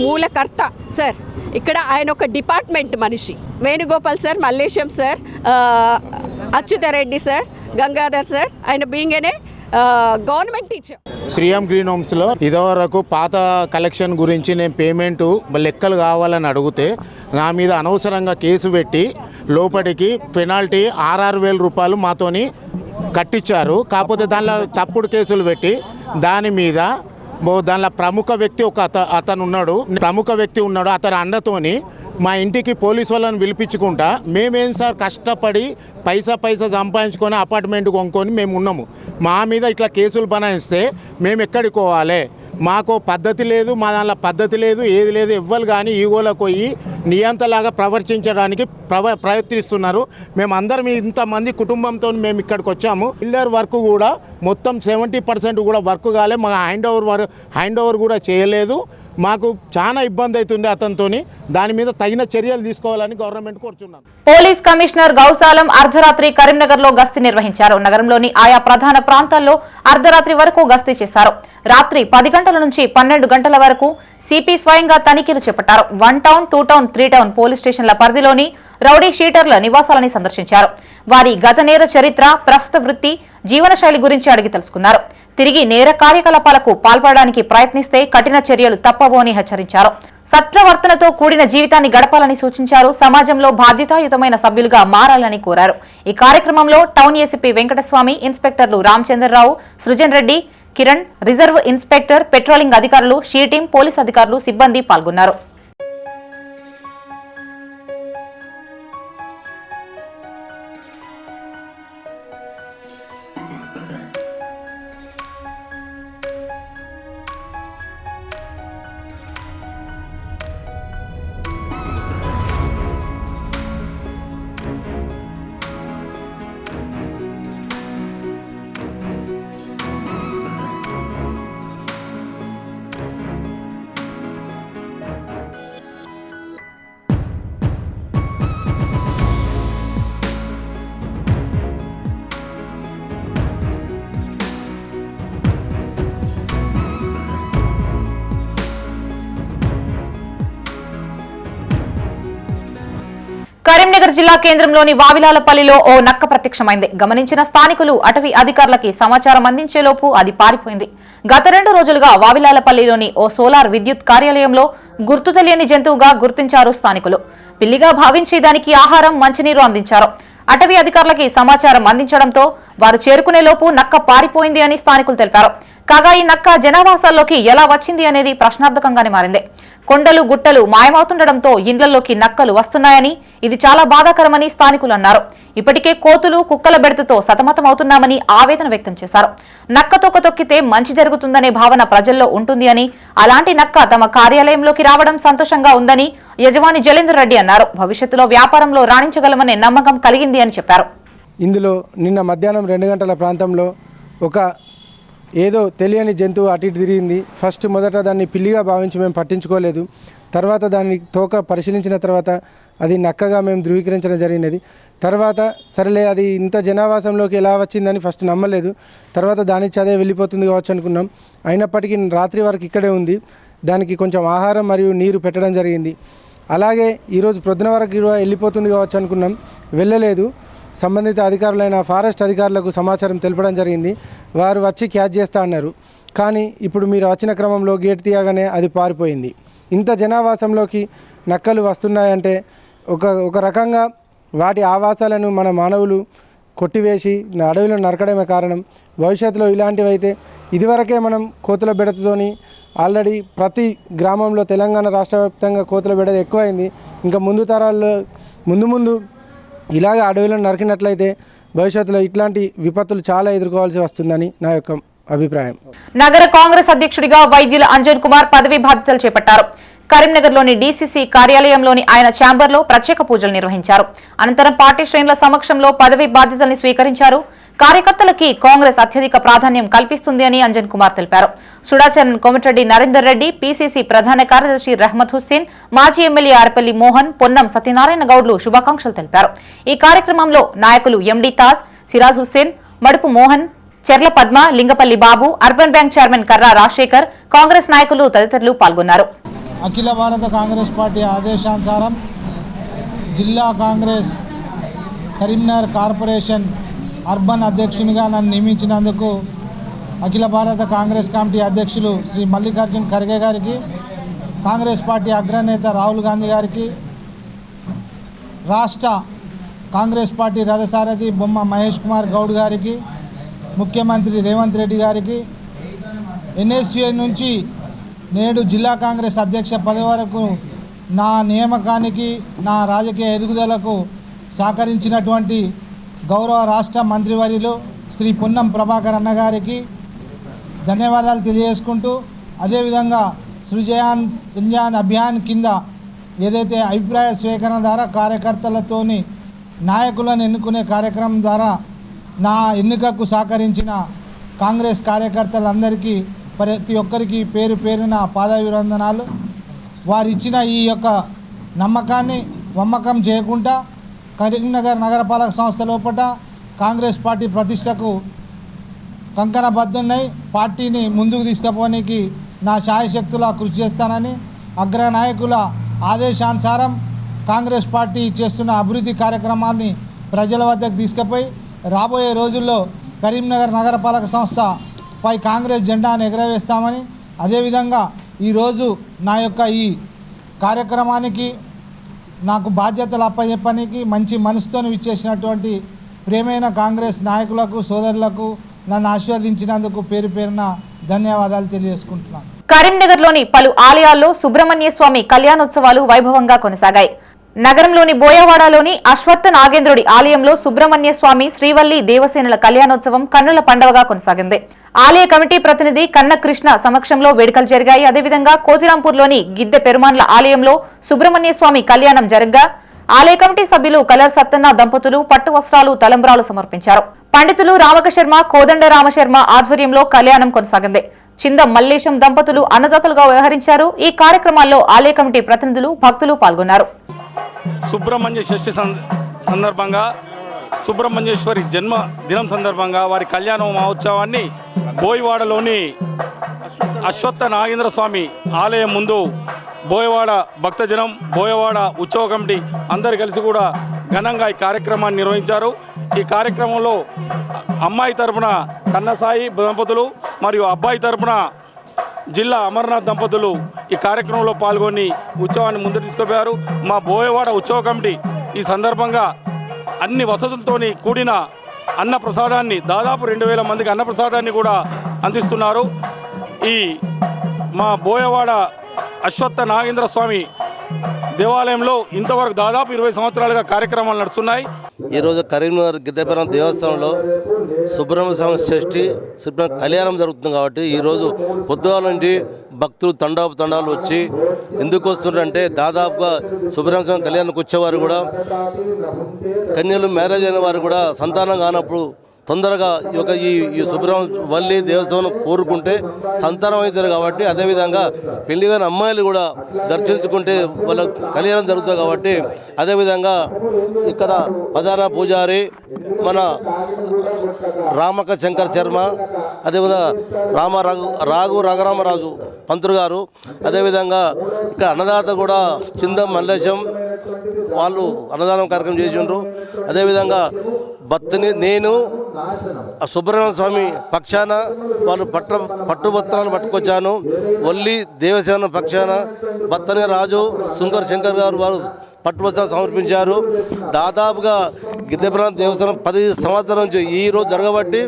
మూలకర్త సార్. ఇక్కడ ఆయన ఒక డిపార్ట్మెంట్ మనిషి. Venugopal sir, Mallesham sir, Achyuta Reddy sir, Gangadhar sir, ఆయన being government teacher. Sri M green హోమ్స్లో ఇదివరకు పాత కలెక్షన్ గురించి నేను పేమెంటు లెక్కలు కావాలని అడిగితే నా మీద అనవసరంగా కేసు పెట్టి లోపలికి పెనాల్టీ 6,000 రూపాయలు మాతోని కట్టించారు. కాకపోతే దానిలో తప్పుడు కేసులు పెట్టి దాని మీద దానిలో ప్రముఖ వ్యక్తి అతను ఉన్నాడు, అతని అండతోని మా ఇంటికి పోలీసు వాళ్ళని పిలిపించుకుంటా మేమేం సార్ కష్టపడి పైసా సంపాదించుకొని అపార్ట్మెంట్ కొనుక్కొని మేము ఉన్నాము. మా మీద ఇట్లా కేసులు బనాయిస్తే మేము ఎక్కడికి పోవాలి? మాకు పద్ధతి లేదు, మా దానిలో పద్ధతి లేదు, ఏది లేదు. ఎవ్వరు కానీ ఈగోలకు పోయి నియంతలాగా ప్రవర్తించడానికి ప్రయత్నిస్తున్నారు. మేమందరం ఇంతమంది కుటుంబంతో మేము ఇక్కడికి వచ్చాము. బిల్డర్ వర్క్ కూడా మొత్తం 70% కూడా వర్క్ కాలే. మా హ్యాండ్ ఓవర్ కూడా చేయలేదు. మాకు చాలా ఇబ్బంది అవుతుంది అతనితోని. దాని మీద తగిన చర్యలు తీసుకోవాలని గవర్నమెంట్ కోరుతున్నాను. పోలీస్ కమిషనర్ గౌసాలం అర్ధరాత్రి కరీంనగర్ లో గస్తీ నిర్వహించారు. నగరంలోని ఆయా ప్రధాన ప్రాంతాల్లో అర్ధరాత్రి వరకు గస్తీ చేశారు. రాత్రి 10 గంటల నుంచి 12 గంటల వరకు సిపి స్వయంగా తనిఖీలు చేపట్టారు. 1 టౌన్, 2 టౌన్, 3 టౌన్ పోలీస్ స్టేషన్ల పరిధిలోని రౌడీ షీటర్ల నివాసాలని సందర్శించారు. వారి గత నేర చరిత్ర, ప్రస్తుత వృత్తి, జీవనశైలి గురించి అడిగి తెలుసుకున్నారు. తిరిగి నేర కార్యకలాపాలకు పాల్పడడానికి ప్రయత్నిస్తే కఠిన చర్యలు తప్పవు అని హెచ్చరించారు. సత్ప్రవర్తనతో కూడిన జీవితాన్ని గడపాలని సూచించారు. సమాజంలో బాధ్యతాయుతమైన సభ్యులుగా మారాలని కోరారు. ఈ కార్యక్రమంలో టౌన్ ఏసీపీ వెంకటస్వామి, ఇన్స్పెక్టర్లు Ramachandra Rao, Srujan Reddy, Kiran, reserve inspector, patrolling అధికారులు, షీ టీం, పోలీస్ అధికారులు, సిబ్బంది పాల్గొన్నారు. కరీంనగర్ జిల్లా కేంద్రంలోని వావిలాలపల్లిలో ఓ నక్క ప్రత్యక్షమైంది. గమనించిన స్థానికులు అటవీ అధికారులకి సమాచారం అందించేలోపు అది పారిపోయింది. గత 2 రోజులుగా వావిలాలపల్లిలోని ఓ సోలార్ విద్యుత్ కార్యాలయంలో గుర్తు తెలియని జంతువుగా గుర్తించారు స్థానికులు. పిల్లిగా భావించి దానికి ఆహారం, మంచినీరు అందించారు. అటవీ అధికారులకి సమాచారం అందించడంతో వారు చేరుకునేలోపు నక్క పారిపోయింది అని స్థానికులు తెలిపారు. కాగా ఈ నక్క జనావాసాల్లోకి ఎలా వచ్చింది అనేది ప్రశ్నార్థకంగానే మారింది. కొండలు, గుట్టలు మాయమవుతుండటంతో ఇండ్లలోకి నక్కలు వస్తున్నాయని, ఇది చాలా బాధాకరమని స్థానికులు అన్నారు. ఇప్పటికే కోతులు, కుక్కల బెడతతో సతమతమవుతున్నామని ఆవేదన వ్యక్తం చేశారు. నక్క తొక్క తొక్కితే మంచి జరుగుతుందనే భావన ప్రజల్లో ఉంటుంది అని, అలాంటి నక్క తమ కార్యాలయంలోకి రావడం సంతోషంగా ఉందని యజమాని జలేందర్ రెడ్డి అన్నారు. భవిష్యత్తులో వ్యాపారంలో రాణించగలమనే నమ్మకం కలిగింది అని చెప్పారు. ఇందులో నిన్న మధ్యాహ్నం 2 గంటల ప్రాంతంలో ఒక ఏదో తెలియని జంతువు అటు ఇటు తిరిగింది. మొదట దాన్ని పిల్లిగా భావించి మేము పట్టించుకోలేదు. తర్వాత దాన్ని తోక పరిశీలించిన తర్వాత అది నక్కగా మేము ధృవీకరించడం జరిగినది. తర్వాత సరేలే అది ఇంత జనావాసంలోకి ఎలా వచ్చిందని ఫస్ట్ నమ్మలేదు. తర్వాత దాని చదే వెళ్ళిపోతుంది కావచ్చు అనుకున్నాం. అయినప్పటికీ రాత్రి వరకు ఇక్కడే ఉంది. దానికి కొంచెం ఆహారం మరియు నీరు పెట్టడం జరిగింది. అలాగే ఈరోజు ప్రొద్దున వరకు వెళ్ళిపోతుంది కావచ్చు అనుకున్నాం, వెళ్ళలేదు. సంబంధిత అధికారులైన ఫారెస్ట్ అధికారులకు సమాచారం తెలపడం జరిగింది. వారు వచ్చి క్యాచ్ చేస్తా అన్నారు. కానీ ఇప్పుడు మీరు వచ్చిన క్రమంలో గేట్ తీయగానే అది పారిపోయింది. ఇంత జనావాసంలోకి నక్కలు వస్తున్నాయంటే ఒక రకంగా వాటి ఆవాసాలను మన మానవులు కొట్టివేసి అడవిలో నరకడమే కారణం. భవిష్యత్తులో ఇలాంటివి అయితే ఇదివరకే మనం కోతుల బెడతతోని ఆల్రెడీ ప్రతి గ్రామంలో తెలంగాణ రాష్ట్ర వ్యాప్తంగా కోతుల బెడత ఎక్కువైంది. ఇంకా ముందు తరాల్లో ముందు ఇలాగ అడవులను నరికినట్లయితే భవిష్యత్తులో ఇట్లాంటి విపత్తులు చాలా ఎదుర్కోవాల్సి వస్తుందని నా యొక్క అభిప్రాయం. నగర కాంగ్రెస్ అధ్యక్షుడిగా వైద్యుల అంజన్ కుమార్ పదవి బాధ్యతలు చేపట్టారు. కరీంనగర్లోని డీసీసీ కార్యాలయంలోని ఆయన ఛాంబర్లో ప్రత్యేక పూజలు నిర్వహించారు. అనంతరం పార్టీ శ్రేణుల సమక్షంలో పదవి బాధ్యతల్ని స్వీకరించారు. కార్యకర్తలకి కాంగ్రెస్ అత్యధిక ప్రాధాన్యం కల్పిస్తుంది అని అంజన్ కుమార్ తెలిపారు. సుడాచరణ్, కోమటిరెడ్డి నరేందర్ రెడ్డి, పీసీసీ ప్రధాన కార్యదర్శి రహ్మత్ హుస్సేన్, మాజీ ఎమ్మెల్యే ఆర్పల్లి మోహన్, పొన్నం సత్యనారాయణ గౌడ్లు శుభాకాంక్షలు తెలిపారు. ఈ కార్యక్రమంలో నాయకులు ఎండీ తాజ్, సిరాజ్ హుస్సేన్, మడుపు మోహన్, చెర్ల పద్మ, లింగపల్లి బాబు, అర్బన్ బ్యాంక్ చైర్మన్ కర్రా రాజశేఖర్, కాంగ్రెస్ నాయకులు తదితరులు పాల్గొన్నారు. అఖిల భారత కాంగ్రెస్ పార్టీ ఆదేశానుసారం జిల్లా కాంగ్రెస్ కరీంనగర్ కార్పొరేషన్ అర్బన్ అధ్యక్షునిగా నన్ను నియమించినందుకు అఖిల భారత కాంగ్రెస్ కమిటీ అధ్యక్షులు శ్రీ మల్లికార్జున్ ఖర్గే గారికి, కాంగ్రెస్ పార్టీ అగ్రనేత రాహుల్ గాంధీ గారికి, రాష్ట్ర కాంగ్రెస్ పార్టీ రథసారథి బొమ్మ మహేష్ కుమార్ గౌడ్ గారికి, ముఖ్యమంత్రి రేవంత్ రెడ్డి గారికి, ఎన్ఎస్యుఐ నుంచి నేడు జిల్లా కాంగ్రెస్ అధ్యక్ష పదవి వరకు నా నియామకానికి, నా రాజకీయ ఎదుగుదలకు సహకరించినటువంటి గౌరవ రాష్ట్ర మంత్రివర్యులు శ్రీ పొన్నం ప్రభాకర్ అన్న గారికి ధన్యవాదాలు తెలియజేసుకుంటూ, అదేవిధంగా సృజన్ అభియాన్ కింద ఏదైతే అభిప్రాయ స్వీకరణ ద్వారా కార్యకర్తలతోని నాయకులను ఎన్నుకునే కార్యక్రమం ద్వారా నా ఎన్నికకు సహకరించిన కాంగ్రెస్ కార్యకర్తలందరికీ ప్రతి ఒక్కరికి పేరు పేరున పాదాభివందనాలు. వారు ఇచ్చిన ఈ యొక్క నమ్మకాన్ని వమ్మకం చేయకుండా కరీంనగర్ నగరపాలక సంస్థ లోపల కాంగ్రెస్ పార్టీ ప్రతిష్టకు కంకణబద్ధున్నై పార్టీని ముందుకు తీసుకుపోవడానికి నా శాయశక్తులా కృషి చేస్తానని, అగ్రనాయకుల ఆదేశానుసారం కాంగ్రెస్ పార్టీ చేస్తున్న అభివృద్ధి కార్యక్రమాన్ని ప్రజల వద్దకు తీసుకుపోయి రాబోయే రోజుల్లో కరీంనగర్ నగరపాలక సంస్థపై కాంగ్రెస్ జెండాను ఎగరవేస్తామని, అదేవిధంగా ఈరోజు నా యొక్క ఈ కార్యక్రమానికి నాకు బాధ్యతలు అప్పచెప్పడానికి మంచి మనసుతో విచ్చేసినటువంటి ప్రియమైన కాంగ్రెస్ నాయకులకు, సోదరులకు నన్ను ఆశీర్వదించినందుకు పేరు పేరున ధన్యవాదాలు తెలియజేసుకుంటున్నాను. కరీంనగర్లోని పలు ఆలయాల్లో సుబ్రహ్మణ్య స్వామి కళ్యాణోత్సవాలు వైభవంగా కొనసాగాయి. నగరంలోని బోయవాడలోని అశ్వత్థ నాగేంద్రుడి ఆలయంలో సుబ్రహ్మణ్య స్వామి శ్రీవల్లి దేవసేనల కళ్యాణోత్సవం కన్నుల పండువగా కొనసాగింది. ఆలయ కమిటీ ప్రతినిధి కన్న కృష్ణ సమక్షంలో వేడుకలు జరిగాయి. అదేవిధంగా కోతిరాంపూర్లోని గిద్దె పెరుమాన్ల ఆలయంలో సుబ్రహ్మణ్య స్వామి కళ్యాణం జరగ్గా ఆలయ కమిటీ సభ్యులు కలర్ సత్తన్న దంపతులు పట్టు వస్త్రాలు, తలంబ్రాలు సమర్పించారు. పండితులు రామక శర్మ, కోదండ రామశర్మ ఆధ్వర్యంలో కళ్యాణం కొనసాగింది. చింద మల్లేశం దంపతులు అన్నదాతలుగా వ్యవహరించారు. ఈ కార్యక్రమాల్లో ఆలయ కమిటీ ప్రతినిధులు, భక్తులు పాల్గొన్నారు. సుబ్రహ్మణ్య షష్ఠి సందర్భంగా సుబ్రహ్మణ్యేశ్వరి జన్మ దినం సందర్భంగా వారి కళ్యాణ మహోత్సవాన్ని బోయవాడలోని అశ్వత్థ నాగేంద్ర స్వామి ఆలయం ముందు బోయవాడ భక్తజనం, బోయవాడ ఉత్సవ కమిటీ అందరు కలిసి కూడా ఘనంగా ఈ కార్యక్రమాన్ని నిర్వహించారు. ఈ కార్యక్రమంలో అమ్మాయి తరపున కన్నసాయి దంపతులు మరియు అబ్బాయి తరపున జిల్లా అమర్నాథ్ దంపతులు ఈ కార్యక్రమంలో పాల్గొని ఉత్సవాన్ని ముందు తీసుకుపోయారు. మా బోయవాడ ఉత్సవ కమిటీ ఈ సందర్భంగా అన్ని వసతులతోని కూడిన అన్న ప్రసాదాన్ని దాదాపు 2000 మందికి అన్న ప్రసాదాన్ని కూడా అందిస్తున్నారు. ఈ మా బోయవాడ అశ్వత్థ నాగేంద్ర స్వామి దేవాలయంలో ఇంతవరకు దాదాపు 20 సంవత్సరాలుగా కార్యక్రమాలు నడుస్తున్నాయి. ఈరోజు కరీంనగర్ గిద్దెపురం దేవస్థానంలో సుబ్రహ్మణ్య స్వామి షష్ఠి కళ్యాణం జరుగుతుంది కాబట్టి ఈరోజు పొద్దుగాల నుండి భక్తులు తండాలు వచ్చి ఎందుకు వస్తుంటారంటే దాదాపుగా సుబ్రహ్మణ్య స్వామి కళ్యాణానికి వచ్చేవారు కూడా కన్యలు మ్యారేజ్ అయిన వారు కూడా సంతానం కానప్పుడు తొందరగా ఈ సుబ్రహ్మణ్య వల్లి దేవస్థానం కోరుకుంటే సంతానం అవుతారు కాబట్టి అదేవిధంగా పెళ్లి కాని అమ్మాయిలు కూడా దర్శించుకుంటే వాళ్ళ కళ్యాణం జరుగుతుంది కాబట్టి అదేవిధంగా ఇక్కడ ప్రధాన పూజారి మన రామక శంకర్ శర్మ, అదేవిధంగా రఘురామరాజు పంతులు గారు, అదేవిధంగా ఇక్కడ అన్నదాత కూడా చిందం మల్లేశం వాళ్ళు అన్నదానం కార్యక్రమం చేసిండ్రు. అదేవిధంగా భక్తుని నేను సుబ్రహ్మణ్య స్వామి పక్షాన వాళ్ళు పట్టు వస్త్రాలు పట్టుకొచ్చాను. ఒల్లి దేవసేన పక్షాన భక్తని రాజు శంకర్ గారు వారు పట్టు వస్త్రాలు సమర్పించారు. దాదాపుగా గిద్దెపురం దేవస్థానం 10 సంవత్సరాల నుంచి ఈ రోజు జరగబట్టి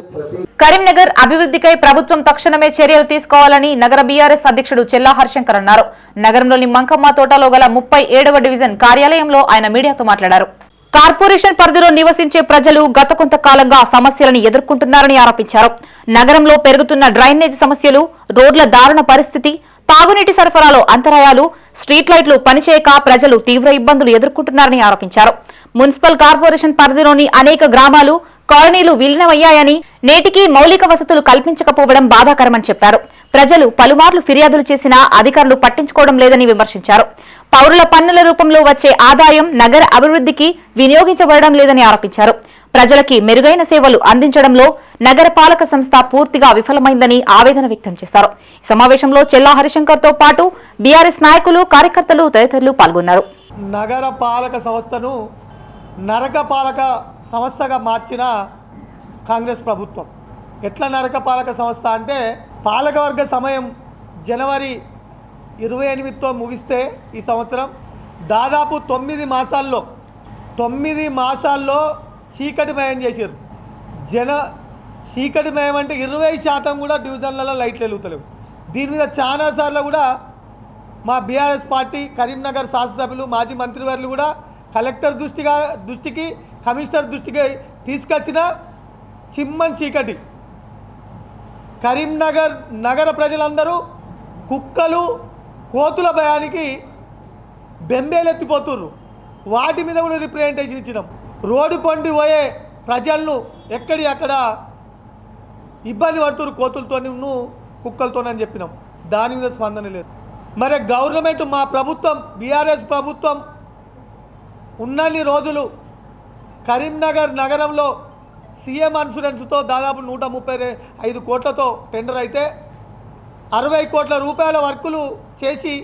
కరీంనగర్ అభివృద్ధికై ప్రభుత్వం తక్షణమే చర్యలు తీసుకోవాలని నగర బీఆర్ఎస్ అధ్యక్షుడు చెల్లా హరిశంకర్ అన్నారు. నగరంలోని మంకమ్మ తోటలో గల 37వ డివిజన్ కార్యాలయంలో ఆయన మీడియాతో మాట్లాడారు. కార్పొరేషన్ పరిధిలో నివసించే ప్రజలు గత కొంతకాలంగా సమస్యలను ఎదుర్కొంటున్నారని ఆరోపించారు. నగరంలో పెరుగుతున్న డ్రైనేజ్ సమస్యలు, రోడ్ల దారుణ పరిస్థితి, తాగునీటి సరఫరాలో అంతరాయాలు, స్ట్రీట్ లైట్లు పనిచేయక ప్రజలు తీవ్ర ఇబ్బందులు ఎదుర్కొంటున్నారని ఆరోపించారు. మున్సిపల్ కార్పొరేషన్ పరిధిలోని అనేక గ్రామాలు, కాలనీలు విలీనమయ్యాయని, నేటికి మౌలిక వసతులు కల్పించకపోవడం బాధాకరమని చెప్పారు. ప్రజలు పలుమార్లు ఫిర్యాదులు చేసినా అధికారులు పట్టించుకోవడం లేదని విమర్శించారు. పౌరుల పన్నుల రూపంలో వచ్చే ఆదాయం నగర అభివృద్ధికి వినియోగించబడడం లేదని ఆరోపించారు. ప్రజలకి మెరుగైన సేవలు అందించడంలో నగర పాలక సంస్థ పూర్తిగా విఫలమైందని ఆవేదన వ్యక్తం చేశారు. ఈ సమావేశంలో చెల్లా హరిశంకర్ తో పాటు బీఆర్ఎస్ నాయకులు, కార్యకర్తలు తదితరులు పాల్గొన్నారు. నగర పాలక సంస్థను నరక పాలక సంస్థగా మార్చిన కాంగ్రెస్ ప్రభుత్వం. ఎట్లా నరక పాలక సంస్థ అంటే పాలకవర్గ సమయం జనవరి 28తో ముగిస్తే ఈ సంవత్సరం దాదాపు 9 మాసాల్లో చీకటిమయం చేశారు. చీకటిమయం అంటే 20% కూడా డివిజన్లలో లైట్లు వెలుగుతలేవు. దీని మీద చాలాసార్లు కూడా మా బీఆర్ఎస్ పార్టీ కరీంనగర్ శాసనసభ్యులు, మాజీ మంత్రివర్యులు కూడా కలెక్టర్ దృష్టికి, కమిషనర్ దృష్టికి తీసుకొచ్చిన చిమ్మన్ చీకటి. కరీంనగర్ నగర ప్రజలందరూ కుక్కలు, కోతుల భయానికి బెంబేలెత్తిపోతుర్రు. వాటి మీద కూడా రిప్రజెంటేషన్ ఇచ్చినాం. రోడ్డు పొండి పోయే ప్రజలను అక్కడ ఇబ్బంది పడుతున్నారు కోతులతోనూ కుక్కలతోనని చెప్పినాం. దాని మీద స్పందన లేదు. మరి గవర్నమెంట్, మా ప్రభుత్వం, బీఆర్ఎస్ ప్రభుత్వం ఉన్నన్ని రోజులు కరీంనగర్ నగరంలో సీఎం ఇన్సూరెన్స్తో దాదాపు 135 కోట్లతో టెండర్ అయితే 60 కోట్ల రూపాయల వర్కులు చేసి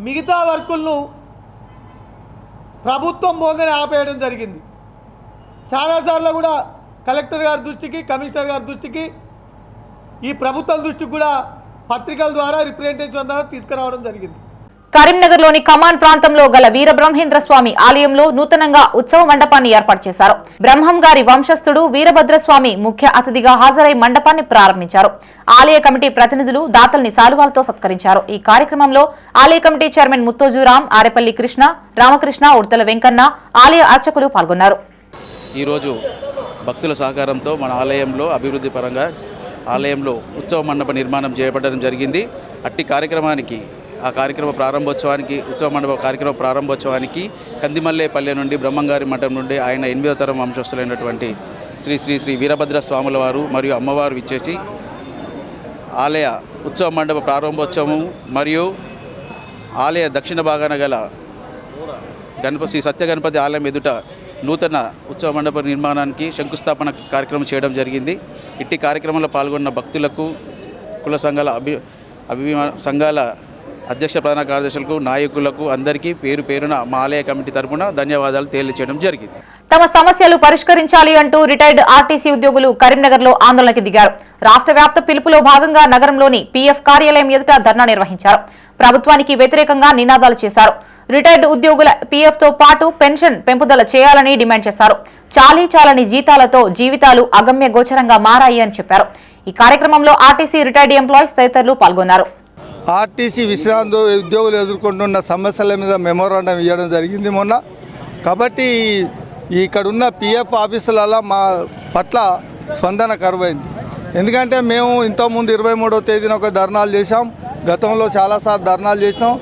మిగతా వర్కులను ప్రభుత్వం పోగానే ఆపేయడం జరిగింది. చాలాసార్లు కూడా కలెక్టర్ గారి దృష్టికి, కమిషనర్ గారి దృష్టికి, ఈ ప్రభుత్వం దృష్టికి కూడా పత్రికల ద్వారా రిప్రజెంటేషన్ ద్వారా తీసుకురావడం జరిగింది. కరీంనగర్లోని కమాన్ ప్రాంతంలో గల వీరబ్రహ్మేంద్ర స్వామి ఆలయంలో నూతనంగా ఉత్సవ మండపాన్ని ఏర్పాటు చేశారు. బ్రహ్మం గారి వంశస్థుడు వీరభద్రస్వామి ముఖ్య అతిథిగా హాజరై మండపాన్ని ప్రారంభించారు. ఆలయ కమిటీ ప్రతినిధులు దాతల్ని శాలువాలతో సత్కరించారు. ఈ కార్యక్రమంలో ఆలయ కమిటీ చైర్మన్ ముత్తోజురాం, ఆరేపల్లి కృష్ణ, రామకృష్ణ, ఉడతల వెంకన్న, ఆలయ అర్చకులు పాల్గొన్నారు. ఈరోజు భక్తుల సహకారంతో మన ఆలయంలో అభివృద్ధి పరంగా ఆలయంలో ఉత్సవ మండప నిర్మాణం చేపట్టడం జరిగింది. అట్టి కార్యక్రమానికి ఆ కార్యక్రమ ప్రారంభోత్సవానికి ఉత్సవ మండప కార్యక్రమ ప్రారంభోత్సవానికి కందిమల్లేపల్లె నుండి బ్రహ్మంగారి మఠం నుండి ఆయన 8వ తరం వంశస్థులైనటువంటి శ్రీ శ్రీ శ్రీ వీరభద్ర స్వాముల వారు మరియు అమ్మవారు విచ్చేసి ఆలయ ఉత్సవ మండప ప్రారంభోత్సవం మరియు ఆలయ దక్షిణ భాగాన గల శ్రీ సత్య గణపతి ఆలయం ఎదుట నూతన ఉత్సవ మండప నిర్మాణానికి శంకుస్థాపన కార్యక్రమం చేయడం జరిగింది. ఇట్టి కార్యక్రమంలో పాల్గొన్న భక్తులకు, కుల సంఘాల సంఘాల అధ్యక్ష ప్రధాన కార్యదర్శులకు, నాయకులకు అందరికీ పేరు పేరున మా ఆలయ కమిటీ తరపున ధన్యవాదాలు తెలియజేయడం జరిగింది. తమ సమస్యలు పరిష్కరించాలి అంటూ రిటైర్డ్ ఆర్టీసీ ఉద్యోగులు కరీంనగర్లో ఆందోళనకి దిగారు. రాష్ట్ర వ్యాప్త పిలుపులో భాగంగా నగరంలోని పీఎఫ్ కార్యాలయం ఎదుట ధర్నా నిర్వహించారు. ప్రభుత్వానికి వ్యతిరేకంగా నినాదాలు చేశారు. రిటైర్డ్ ఉద్యోగుల పీఎఫ్ తో పాటు పెన్షన్ పెంపుదల చేయాలని డిమాండ్ చేశారు. చాలని జీతాలతో జీవితాలు అగమ్య గోచరంగా మారాయి అని చెప్పారు. ఈ కార్యక్రమంలో ఆర్టీసీ రిటైర్డ్ ఎంప్లాయీస్ తదితరులు పాల్గొన్నారు. ఆర్టీసీ విశ్రాంతి ఉద్యోగులు ఎదుర్కొంటున్న సమస్యల మీద మెమోరాండం ఇవ్వడం జరిగింది మొన్న. కాబట్టి ఇక్కడున్న పిఎఫ్ ఆఫీసులలో మా పట్ల స్పందన కరువైంది. ఎందుకంటే మేము ఇంతకుముందు 23వ తేదీన ఒక ధర్నాలు చేశాం. గతంలో చాలాసార్లు ధర్నాలు చేసినాం.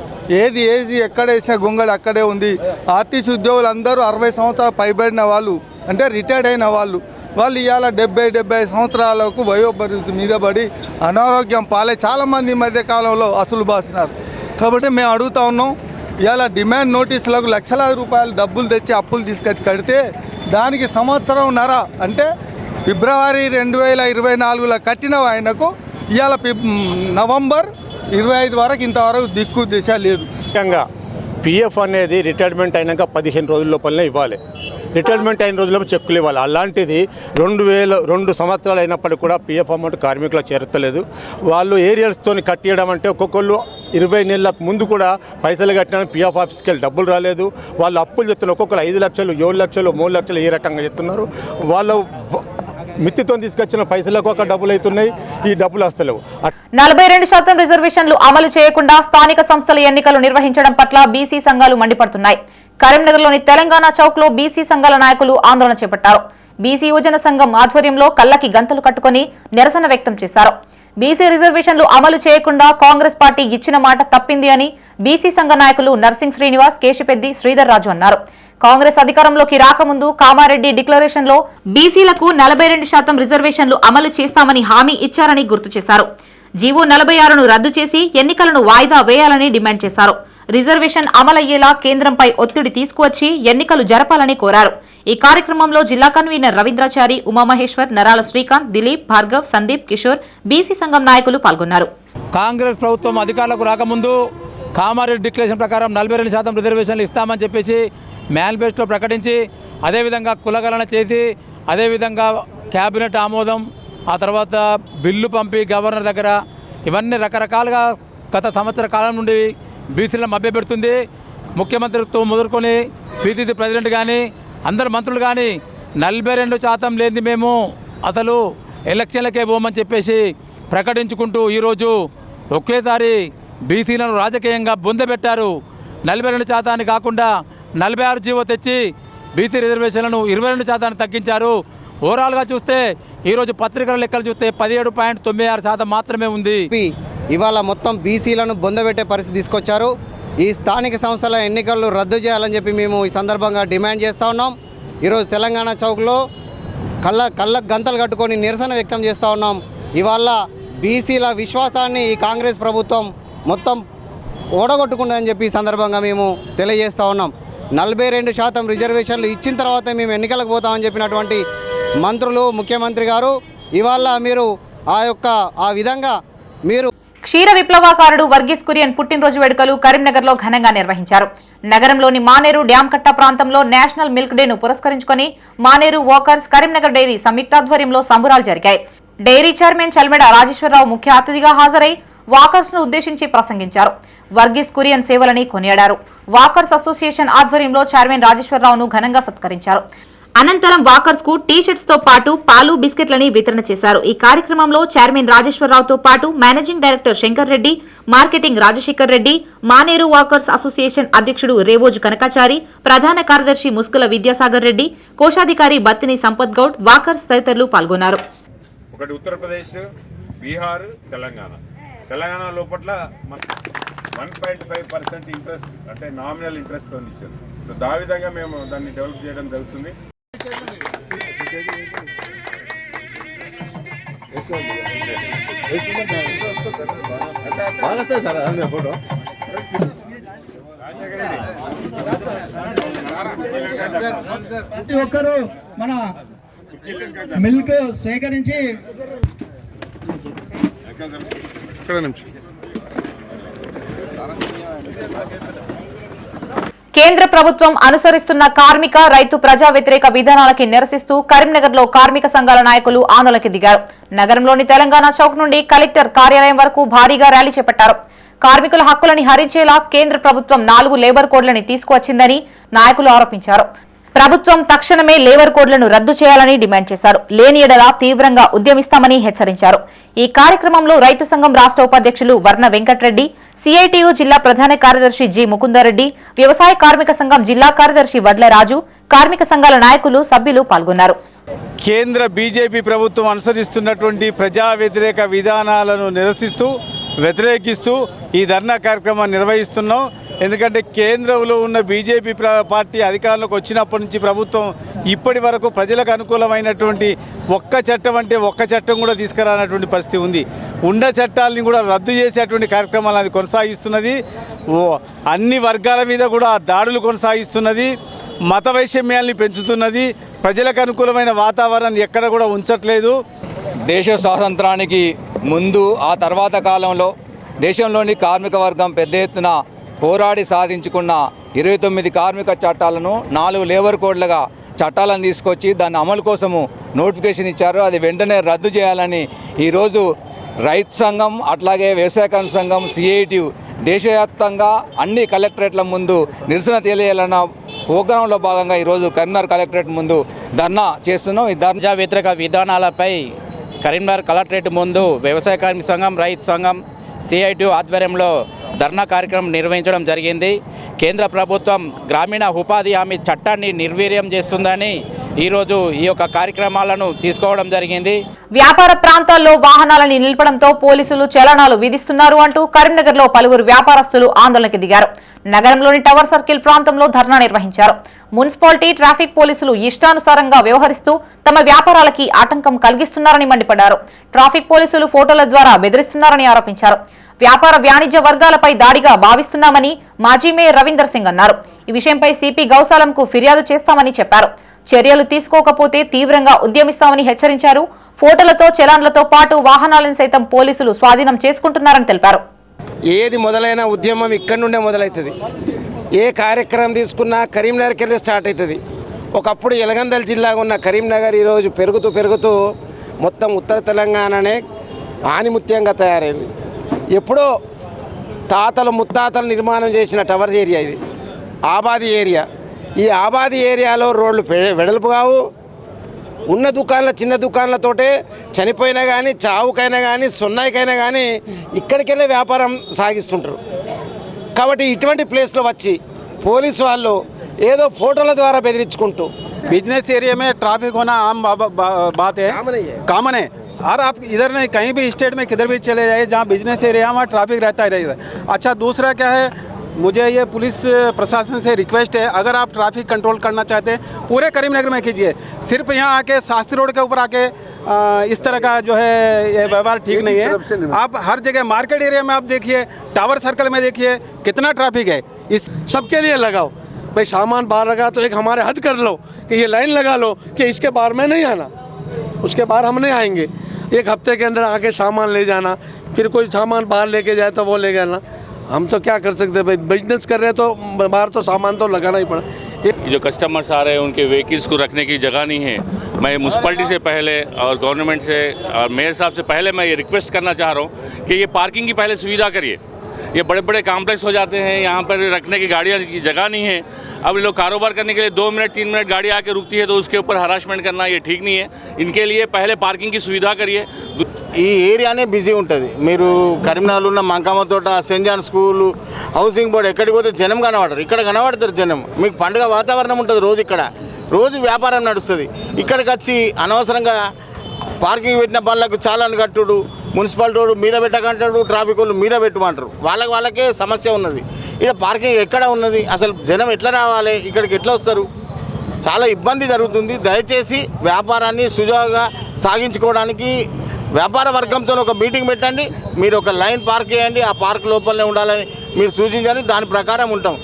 ఏది ఎక్కడ వేసిన గొంగళి అక్కడే ఉంది. ఆర్టీసీ ఉద్యోగులు అందరూ 60 సంవత్సరాలు పైబడిన వాళ్ళు, అంటే రిటైర్డ్ అయిన వాళ్ళు ఇవాళ 70-75 సంవత్సరాలకు వయోపరిమితి మీద పడి అనారోగ్యం పాలై చాలామంది ఈ మధ్యకాలంలో అసలు బాసినారు. కాబట్టి మేము అడుగుతా ఉన్నాం, ఇవాళ డిమాండ్ నోటీసులకు లక్షలాది రూపాయలు డబ్బులు తెచ్చి అప్పులు తీసుకొచ్చి కడితే దానికి సంవత్సరంన్నర అంటే ఫిబ్రవరి 2024లో కట్టిన ఆయనకు ఇవాళ నవంబర్ 25 వరకు ఇంతవరకు దిక్కు దిశ లేదు. ముఖ్యంగా పిఎఫ్ అనేది రిటైర్మెంట్ అయినాక 15 రోజుల లోపలనే ఇవ్వాలి. రిటైర్మెంట్ అయిన రోజుల్లో చెక్కులు ఇవ్వాలి. అలాంటిది 2 సంవత్సరాలు అయినప్పటికీ కూడా పిఎఫ్ అమౌంట్ కార్మికులకు చేరతలేదు. వాళ్ళు ఏరియల్స్తో కట్టియడం అంటే ఒక్కొక్కళ్ళు 20 నెలల ముందు కూడా పైసలు కట్టినా పిఎఫ్ ఆఫీస్కి వెళ్ళి డబ్బులు రాలేదు. వాళ్ళు అప్పులు చెప్తున్నారు. ఒక్కొక్కరు 5 లక్షలు, 7 లక్షలు, 3 లక్షలు ఈ రకంగా చెప్తున్నారు. వాళ్ళు మిత్తితో తీసుకొచ్చిన పైసలకు ఒక డబ్బులు అవుతున్నాయి, ఈ డబ్బులు వస్తలేవు. 42% రిజర్వేషన్లు అమలు చేయకుండా స్థానిక సంస్థల ఎన్నికలు నిర్వహించడం పట్ల బీసీ సంఘాలు మండిపడుతున్నాయి. కరీంనగర్లోని తెలంగాణ చౌక్ లో బీసీ సంఘాల నాయకులు ఆందోళన చేపట్టారు. బీసీ యువజన సంఘం ఆధ్వర్యంలో కళ్ళకి గంతలు కట్టుకుని నిరసన వ్యక్తం చేశారు. బీసీ రిజర్వేషన్లు అమలు చేయకుండా కాంగ్రెస్ పార్టీ ఇచ్చిన మాట తప్పింది అని బీసీ సంఘ నాయకులు నర్సింగ్ శ్రీనివాస్, కేశిపెద్ది, శ్రీధర్ రాజు అన్నారు. కాంగ్రెస్ అధికారంలోకి రాకముందు కామారెడ్డి డిక్లరేషన్ లో బీసీలకు 42% రిజర్వేషన్లు అమలు చేస్తామని హామీ ఇచ్చారని గుర్తు చేశారు. జీవో 46ను రద్దు చేసి ఎన్నికలను వాయిదా వేయాలని డిమాండ్ చేశారు. రిజర్వేషన్ అమలయ్యేలా కేంద్రంపై ఒత్తిడి తీసుకువచ్చి ఎన్నికలు జరపాలని కోరారు. ఈ కార్యక్రమంలో జిల్లా కన్వీనర్ రవీంద్రాచారి, ఉమామహేశ్వర్, నరాల శ్రీకాంత్, దిలీప్, భార్గవ్, సందీప్, కిషోర్, బీసీ సంఘం నాయకులు పాల్గొన్నారు. కాంగ్రెస్ ప్రభుత్వం అధికారులకు రాకముందు కామారెడ్డి డిక్లరేషన్ ప్రకారం 42% రిజర్వేషన్లు ఇస్తామని చెప్పేసి మేనిఫెస్టో ప్రకటించి అదేవిధంగా కులగణన చేసి అదేవిధంగా క్యాబినెట్ ఆమోదం, ఆ తర్వాత బిల్లు పంపి గవర్నర్ దగ్గర ఇవన్నీ రకరకాలుగా గత సంవత్సర కాలం నుండి బీసీలను మభ్యపెడుతుంది. ముఖ్యమంత్రితో మొదలుకొని పీసీసీ ప్రెసిడెంట్ కానీ అందరు మంత్రులు కానీ 42% లేనిది మేము అసలు ఎలక్షన్లకే పోమని చెప్పేసి ప్రకటించుకుంటూ ఈరోజు ఒకేసారి బీసీలను రాజకీయంగా బొందబెట్టారు. 42% కాకుండా 46 జీవో తెచ్చి బీసీ రిజర్వేషన్లను 22% తగ్గించారు. ఓవరాల్గా చూస్తే ఈరోజు పత్రికల లెక్కలు చూస్తే 17.96% మాత్రమే ఉంది. ఇవాళ మొత్తం బీసీలను బొందబెట్టే పరిస్థితి తీసుకొచ్చారు. ఈ స్థానిక సంస్థల ఎన్నికలు రద్దు చేయాలని చెప్పి మేము ఈ సందర్భంగా డిమాండ్ చేస్తూ ఉన్నాం. ఈరోజు తెలంగాణ చౌక్లో కళ్ళకు గంతలు కట్టుకొని నిరసన వ్యక్తం చేస్తూ ఉన్నాం. ఇవాళ బీసీల విశ్వాసాన్ని ఈ కాంగ్రెస్ ప్రభుత్వం మొత్తం ఓడగొట్టుకుందని చెప్పి ఈ సందర్భంగా మేము తెలియజేస్తూ ఉన్నాం. 42% రిజర్వేషన్లు ఇచ్చిన తర్వాత మేము ఎన్నికలకు పోతామని చెప్పినటువంటి మంత్రులు, ముఖ్యమంత్రి గారు ఇవాళ మీరు ఆ విధంగా మీరు క్షీర విప్లవకారుడు వర్గీస్ కురియన్ పుట్టినరోజు వేడుకలు కరీంనగర్లో ఘనంగా నిర్వహించారు. నగరంలోని మానేరు డ్యాంకట్ట ప్రాంతంలో నేషనల్ మిల్క్ డేను పురస్కరించుకుని మానేరు వాకర్స్ కరీంనగర్ డైరీ సంయుక్తాధ్వర్యంలో సంబురాలు జరిగాయి. డైరీ చైర్మన్ చల్మెడ రాజేశ్వరరావు ముఖ్య అతిథిగా హాజరై వాకర్స్ ను ఉద్దేశించి ప్రసంగించారు. వర్గీస్ కురియన్ సేవలని కొనియాడారు. వాకర్స్ అసోసియేషన్ ఆధ్వర్యంలో చైర్మన్ రాజేశ్వరరావును ఘనంగా సత్కరించారు. అనంతరం వాకర్స్ కు టీ షర్ట్స్ తో పాటు పాలు బిస్కెట్లని వితరణ చేశారు. ఈ కార్యక్రమంలో చైర్మన్ రాజేశ్వరరావుతో పాటు managing director Shankar Reddy, marketing Rajasekhar Reddy, Maneru walkers association అధ్యక్షుడు రేవోజు కనకాచారి, ప్రధాన కార్యదర్శి ముస్కుల విద్యాసాగర్ రెడ్డి, కోశాధికారి బత్తిని సంపత్ గౌడ్, వాకర్స్ తదితరులు పాల్గొన్నారు. ఒకటి ఉత్తరప్రదేశ్, బీహార్, తెలంగాణ లోపల 1.5% ఇంట్రెస్ట్ అంటే నామినల్ ఇంట్రెస్ట్ ఇచ్చారు. సో దా విధంగా మేము దాన్ని డెవలప్ చేయడం జరుగుతుంది. ప్రతి ఒక్కరూ మన మిల్క్ స్వీకరించి కేంద్ర ప్రభుత్వం అనుసరిస్తున్న కార్మిక, రైతు ప్రజా వ్యతిరేక విధానాలకి నిరసిస్తూ కరీంనగర్లో కార్మిక సంఘాల నాయకులు ఆందోళనకి దిగారు. నగరంలోని తెలంగాణ చౌక్ నుండి కలెక్టర్ కార్యాలయం వరకు భారీగా ర్యాలీ చేపట్టారు. కార్మికుల హక్కులని హరించేలా కేంద్ర ప్రభుత్వం 4 లేబర్ కోడ్లని తీసుకువచ్చిందని నాయకులు ఆరోపించారు. ప్రభుత్వం తక్షణమే లేబర్ కోడ్లను రద్దు చేయాలని డిమాండ్ చేశారు. లేని ఎడల తీవ్రంగా ఉద్యమిస్తామని హెచ్చరించారు. ఈ కార్యక్రమంలో రైతు సంఘం రాష్ట్ర ఉపాధ్యక్షులు వర్ణ వెంకటరెడ్డి, సిఐటియు జిల్లా ప్రధాన కార్యదర్శి జి ముకుందారెడ్డి, వ్యవసాయ కార్మిక సంఘం జిల్లా కార్యదర్శి వడ్ల రాజు, కార్మిక సంఘాల నాయకులు, సభ్యులు పాల్గొన్నారు. కేంద్ర బీజేపీ ప్రభుత్వం అనుసరిస్తున్నటువంటి ప్రజా వ్యతిరేక విధానాలను నిరసిస్తూ వ్యతిరేకిస్తూ ఈ ధర్నా కార్యక్రమాన్ని నిర్వహిస్తున్నాం. ఎందుకంటే కేంద్రంలో ఉన్న బీజేపీ పార్టీ అధికారంలోకి వచ్చినప్పటి నుంచి ప్రభుత్వం ఇప్పటి వరకు ప్రజలకు అనుకూలమైనటువంటి ఒక్క చట్టం కూడా తీసుకురానటువంటి పరిస్థితి ఉంది. ఉన్న చట్టాలని కూడా రద్దు చేసేటువంటి కార్యక్రమాలు అది కొనసాగిస్తున్నది. అన్ని వర్గాల మీద కూడా దాడులు కొనసాగిస్తున్నది. మత వైషమ్యాల్ని పెంచుతున్నది. ప్రజలకు అనుకూలమైన వాతావరణాన్ని ఎక్కడ కూడా ఉంచట్లేదు. దేశ స్వాతంత్రానికి ముందు ఆ తర్వాత కాలంలో దేశంలోని కార్మిక వర్గం పెద్ద ఎత్తున పోరాడి సాధించుకున్న 29 కార్మిక చట్టాలను 4 లేబర్ కోడ్లుగా చట్టాలను తీసుకొచ్చి దాని అమలు కోసము నోటిఫికేషన్ ఇచ్చారు. అది వెంటనే రద్దు చేయాలని ఈరోజు రైతు సంఘం అట్లాగే వ్యవసాయ కార్మిక సంఘం సిఐటియు దేశవ్యాప్తంగా అన్ని కలెక్టరేట్ల ముందు నిరసన తెలియాలన్న ప్రోగ్రాంలో భాగంగా ఈరోజు కరీంనగర్ కలెక్టరేట్ ముందు ధర్నా చేస్తున్నాం. ఈ ప్రజా వ్యతిరేక విధానాలపై కరీంనగర్ కలెక్టరేట్ ముందు వ్యవసాయ కార్మిక సంఘం, రైతు సంఘం, సిఐటియు ఆధ్వర్యంలో ధర్నా కార్యక్రమం నిర్వహించడం జరిగింది. కేంద్ర ప్రభుత్వం గ్రామీణ ఉపాధి హామీ చట్టాన్ని నిర్వీర్యం చేస్తుందని ఈరోజు ఈ యొక్క కార్యక్రమాలను తీసుకోవడం జరిగింది. వ్యాపార ప్రాంతాల్లో వాహనాలని నిలపడంతో పోలీసులు చలనాలు విధిస్తున్నారు అంటూ కరీంనగర్లో పలువురు వ్యాపారస్తులు ఆందోళనకి దిగారు. నగరంలోని టవర్ సర్కిల్ ప్రాంతంలో ధర్నా నిర్వహించారు. మున్సిపాలిటీ, ట్రాఫిక్ పోలీసులు ఇష్టానుసారంగా వ్యవహరిస్తూ తమ వ్యాపారాలకి ఆటంకం కలిగిస్తున్నారని మండిపడ్డారు. ట్రాఫిక్ పోలీసులు ఫోటోల ద్వారా బెదిరిస్తున్నారని ఆరోపించారు. వ్యాపార వాణిజ్య వర్గాలపై దాడిగా భావిస్తున్నామని మాజీ మేయర్ రవీందర్ సింగ్ అన్నారు. ఈ విషయంపై సిపి గౌసాలంకు ఫిర్యాదు చేస్తామని చెప్పారు. చర్యలు తీసుకోకపోతే తీవ్రంగా ఉద్యమిస్తామని హెచ్చరించారు. ఫోటోలతో చలాన్లతో పాటు వాహనాలను సైతం పోలీసులు స్వాధీనం చేసుకుంటున్నారని తెలిపారు. ఏది మొదలైన ఉద్యమం ఇక్కడి నుండే మొదలవుతుంది. ఏ కార్యక్రమం తీసుకున్నా కరీంనగర్కి వెళ్ళి స్టార్ట్ అవుతుంది. ఒకప్పుడు ఎలగందల జిల్లాగా ఉన్న కరీంనగర్ ఈరోజు పెరుగుతూ మొత్తం ఉత్తర తెలంగాణనే ఆనిముత్యంగా తయారైంది. ఎప్పుడో తాతలు ముత్తాతలు నిర్మాణం చేసిన టవర్ ఏరియా ఇది, ఆబాది ఏరియా. ఈ ఆబాది ఏరియాలో రోడ్లు వెడల్పు కావు. ఉన్న దుకాణాల చిన్న దుకాణాలతోటే చనిపోయినా కానీ, చావుకైనా కానీ, సున్నాయికైనా కానీ ఇక్కడికెళ్ళే వ్యాపారం సాగిస్తుంటారు. కాబట్టి ఇటువంటి ప్లేస్లో వచ్చి పోలీసు వాళ్ళు ఏదో ఫోటోల ద్వారా బెదిరించుకుంటూ बिजनेस एरिया में ट्रैफिक होना आम बात है, कॉमन है। और आप इधर नहीं कहीं भी स्टेट में किधर भी चले जाइए जहाँ बिजनेस एरिया वहाँ ट्रैफिक रहता ही रहेगा। अच्छा, दूसरा क्या है, मुझे ये पुलिस प्रशासन से रिक्वेस्ट है, अगर आप ट्रैफिक कंट्रोल करना चाहते हैं पूरे करीमनगर में कीजिए। सिर्फ यहाँ आके शास्त्री रोड के ऊपर आके इस तरह का जो है ये व्यवहार ठीक नहीं है। आप हर जगह मार्केट एरिया में आप देखिए, टावर सर्कल में देखिए कितना ट्रैफिक है। इस सबके लिए लगाओ भाई, सामान बाहर लगा तो एक हमारे हद कर लो कि ये लाइन लगा लो कि इसके बाहर में नहीं आना, उसके बाहर हम नहीं आएंगे। एक हफ्ते के अंदर आके सामान ले जाना, फिर कोई सामान बाहर लेके जाए तो वो ले जाना, हम तो क्या कर सकते हैं, बिजनेस कर रहे हैं तो बाहर तो सामान तो लगाना ही पड़ा। जो कस्टमर्स आ रहे हैं उनके व्हीकल्स को रखने की जगह नहीं है। मैं म्यूनसिपैलिटी से पहले और गवर्नमेंट से और मेयर साहब से पहले मैं ये रिक्वेस्ट करना चाह रहा हूँ कि ये पार्किंग की पहले सुविधा करिए। ये बड़े बड़े कॉम्प्लेक्स हो जाते हैं, यहाँ पर रखने की गाड़ियाँ की जगह नहीं है। अब लोग कारोबार करने के लिए 2 मिनट 3 मिनट गाड़ी आके रुकती है तो उसके ऊपर हरासमेंट करना ये ठीक नहीं है। इनके लिए पहले पार्किंग की सुविधा करिए। ఈ ఏరియానే బిజీ ఉంటుంది. మీరు కరీంనగర్లో ఉన్న Mankamma Thota, saint John school, housing board ఎక్కడికి పోతే జనం కనబడరు. ఇక్కడ కనబడతారు జనం. మీకు పండుగ వాతావరణం ఉంటుంది రోజు, ఇక్కడ రోజు వ్యాపారం నడుస్తుంది. ఇక్కడికి వచ్చి అనవసరంగా పార్కింగ్ పెట్టిన బండ్లకు చాలాను కట్టుడు, మున్సిపాలిటీ వాడు మీద పెట్టకంటాడు, ట్రాఫిక్ వాళ్ళు మీద పెట్టమంటారు. వాళ్ళకే సమస్య ఉన్నది. ఇక్కడ పార్కింగ్ ఎక్కడ ఉన్నది, అసలు జనం ఎట్లా రావాలి, ఇక్కడికి ఎట్లా వస్తారు, చాలా ఇబ్బంది జరుగుతుంది. దయచేసి వ్యాపారాన్ని సుజావుగా సాగించుకోవడానికి వ్యాపార వర్గంతో ఒక మీటింగ్ పెట్టండి. మీరు ఒక లైన్ పార్క్ చేయండి, ఆ పార్క్ లోపలనే ఉండాలని మీరు సూచించండి, దాని ప్రకారం ఉంటాం.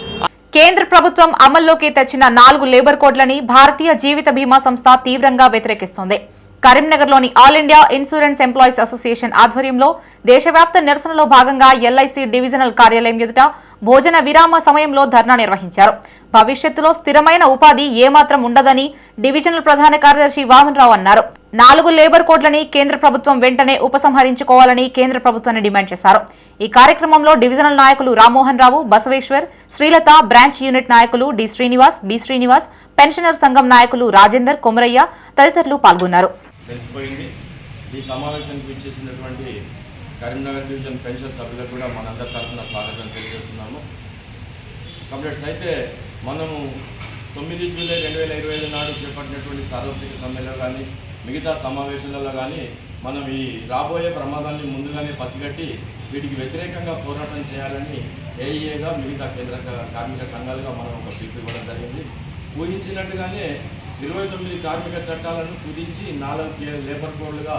కేంద్ర ప్రభుత్వం అమల్లోకి తెచ్చిన 4 లేబర్ కోడ్లని భారతీయ జీవిత బీమా సంస్థ తీవ్రంగా వ్యతిరేకిస్తోంది. కరీంనగర్లోని all India insurance employees association ఆధ్వర్యంలో దేశవ్యాప్త నిరసనలో భాగంగా ఎల్ఐసి డివిజనల్ కార్యాలయం ఎదుట భోజన విరామ సమయంలో ధర్నా నిర్వహించారు. భవిష్యత్తులో స్థిరమైన ఉపాధి ఏమాత్రం ఉండదని డివిజనల్ ప్రధాన కార్యదర్శి వామన్ రావు అన్నారు. 4 లేబర్ కోడ్లని కేంద్ర ప్రభుత్వం వెంటనే ఉపసంహరించుకోవాలని కేంద్ర ప్రభుత్వాన్ని డిమాండ్ చేశారు. ఈ కార్యక్రమంలో డివిజనల్ నాయకులు రామ్మోహన్ రావు, బసవేశ్వర్, శ్రీలత, బ్రాంచ్ యూనిట్ నాయకులు D Srinivas, B Srinivas, pensioner సంఘం నాయకులు రాజేందర్, కొమరయ్య తదితరులు పాల్గొన్నారు. తెలిసిపోయింది. ఈ సమావేశానికి ఇచ్చేసినటువంటి కరీంనగర్ డివిజన్ పెన్షన్ సభ్యులకు కూడా మనందరి తరఫున స్వాగతం తెలియజేస్తున్నాము. కంప్లీట్స్ అయితే మనము 9 జూలై 2025 నాడు చేపట్టినటువంటి సార్వత్రిక సమ్మెలో కానీ మిగతా సమావేశాలలో కానీ మనం ఈ రాబోయే ప్రమాదాన్ని ముందుగానే పసిగట్టి వీటికి వ్యతిరేకంగా పోరాటం చేయాలని ఏఈఏగా మిగతా కేంద్ర కార్మిక సంఘాలుగా మనం ఒక పిలుపు ఇవ్వడం జరిగింది. ఊహించినట్టుగానే 29 కార్మిక చట్టాలను కుదించి 4 లేబర్ కోడ్లుగా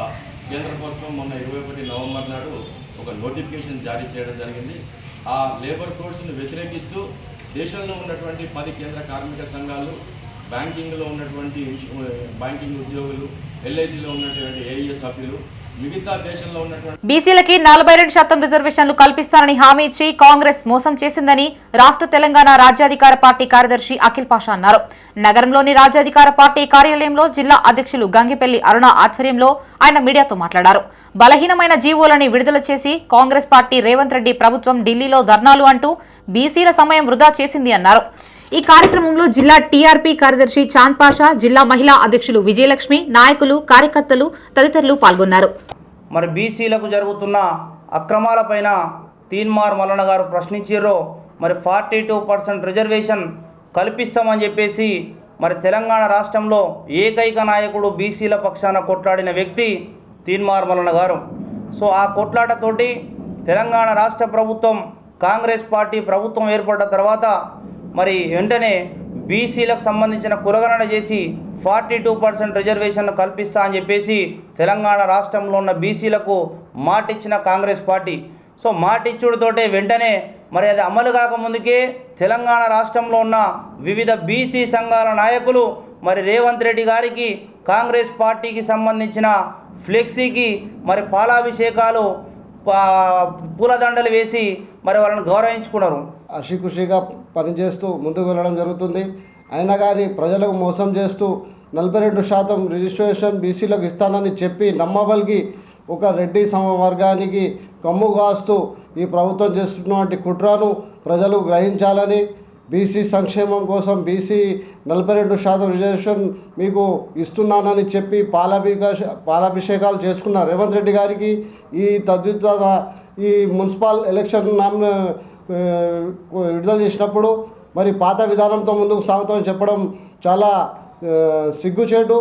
కేంద్ర ప్రభుత్వం మొన్న 21 నవంబర్ నాడు ఒక నోటిఫికేషన్ జారీ చేయడం జరిగింది. ఆ లేబర్ కోడ్స్ను వ్యతిరేకిస్తూ దేశంలో ఉన్నటువంటి 10 కేంద్ర కార్మిక సంఘాలు, బ్యాంకింగ్లో ఉన్నటువంటి బ్యాంకింగ్ ఉద్యోగులు, ఎల్ఐసిలో ఉన్నటువంటి ఏఈఏ సభ్యులు, మిగతా దేశంలో ఉన్నటువంటి బీసీలకి 42% రిజర్వేషన్లు కల్పిస్తానని హామీ ఇచ్చి కాంగ్రెస్ మోసం చేసిందని రాష్ట్ర తెలంగాణ రాజ్యాధికార పార్టీ కార్యదర్శి అఖిల్ పాషా అన్నారు. నగరంలోని రాజ్యాధికార పార్టీ కార్యాలయంలో జిల్లా అధ్యక్షులు గంగిపల్లి అరుణ ఆధ్వర్యంలో ఆయన మీడియాతో మాట్లాడారు. బలహీనమైన జీవోలని విడుదల చేసి కాంగ్రెస్ పార్టీ రేవంత్ రెడ్డి ప్రభుత్వం ఢిల్లీలో ధర్నాలు అంటూ బీసీల సమయం వృధా చేసింది అన్నారు. ఈ కార్యక్రమంలో జిల్లా టీఆర్పీ కార్యదర్శి చాంద్ పాషా, జిల్లా మహిళా అధ్యక్షులు విజయలక్ష్మి, నాయకులు, కార్యకర్తలు తదితరులు పాల్గొన్నారు. మరి బీసీలకు జరుగుతున్న అక్రమాలపైన తీన్మార్ మల్లన్న గారు ప్రశ్నించారో మరి 42% రిజర్వేషన్ కల్పిస్తామని చెప్పేసి మరి తెలంగాణ రాష్ట్రంలో ఏకైక నాయకుడు బీసీల పక్షాన కొట్లాడిన వ్యక్తి తీన్మార్ మల్లన్న గారు. సో ఆ కొట్లాటతోటి తెలంగాణ రాష్ట్ర ప్రభుత్వం కాంగ్రెస్ పార్టీ ప్రభుత్వం ఏర్పడ్డ తర్వాత మరి వెంటనే బీసీలకు సంబంధించిన కులగణన చేసి 42% రిజర్వేషన్ కల్పిస్తా అని చెప్పేసి తెలంగాణ రాష్ట్రంలో ఉన్న బీసీలకు మాటిచ్చిన కాంగ్రెస్ పార్టీ. సో మాటిచ్చుడితోటే వెంటనే మరి అది అమలు కాకముందుకే తెలంగాణ రాష్ట్రంలో ఉన్న వివిధ బీసీ సంఘాల నాయకులు మరి రేవంత్ రెడ్డి గారికి కాంగ్రెస్ పార్టీకి సంబంధించిన ఫ్లెక్సీకి మరి పాలాభిషేకాలు, పూలదండలు వేసి మరి వాళ్ళని గౌరవించుకున్నారు. అషిఖుషిగా పనిచేస్తూ ముందుకు వెళ్ళడం జరుగుతుంది. అయినా కానీ ప్రజలకు మోసం చేస్తూ 42% రిజిస్ట్రేషన్ బీసీలకు ఇస్తానని చెప్పి నమ్మబలిగి ఒక రెడ్డి వర్గానికి కమ్ము కాస్తూ ఈ ప్రభుత్వం చేస్తున్నటువంటి కుట్రను ప్రజలు గ్రహించాలని, బీసీ సంక్షేమం కోసం బీసీ 42% రిజర్వేషన్ మీకు ఇస్తున్నానని చెప్పి పాలాభిషేకాలు చేసుకున్న రేవంత్ రెడ్డి గారికి ఈ ఈ మున్సిపల్ ఎలక్షన్ విడుదల చేసినప్పుడు మరి పాత విధానంతో ముందుకు సాగుతామని చెప్పడం చాలా సిగ్గుచేటు.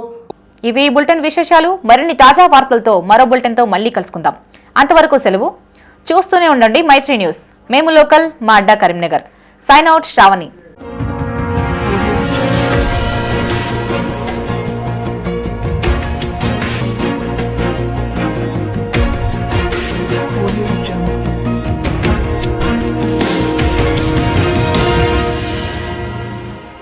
ఇవి బులెటిన్ విశేషాలు. మరిన్ని తాజా వార్తలతో మరో బులెటిన్తో మళ్ళీ కలుసుకుందాం. అంతవరకు సెలవు. చూస్తూనే ఉండండి మైత్రి న్యూస్. మేము లోకల్, మా అడ్డా కరీంనగర్. Sign out Shravani.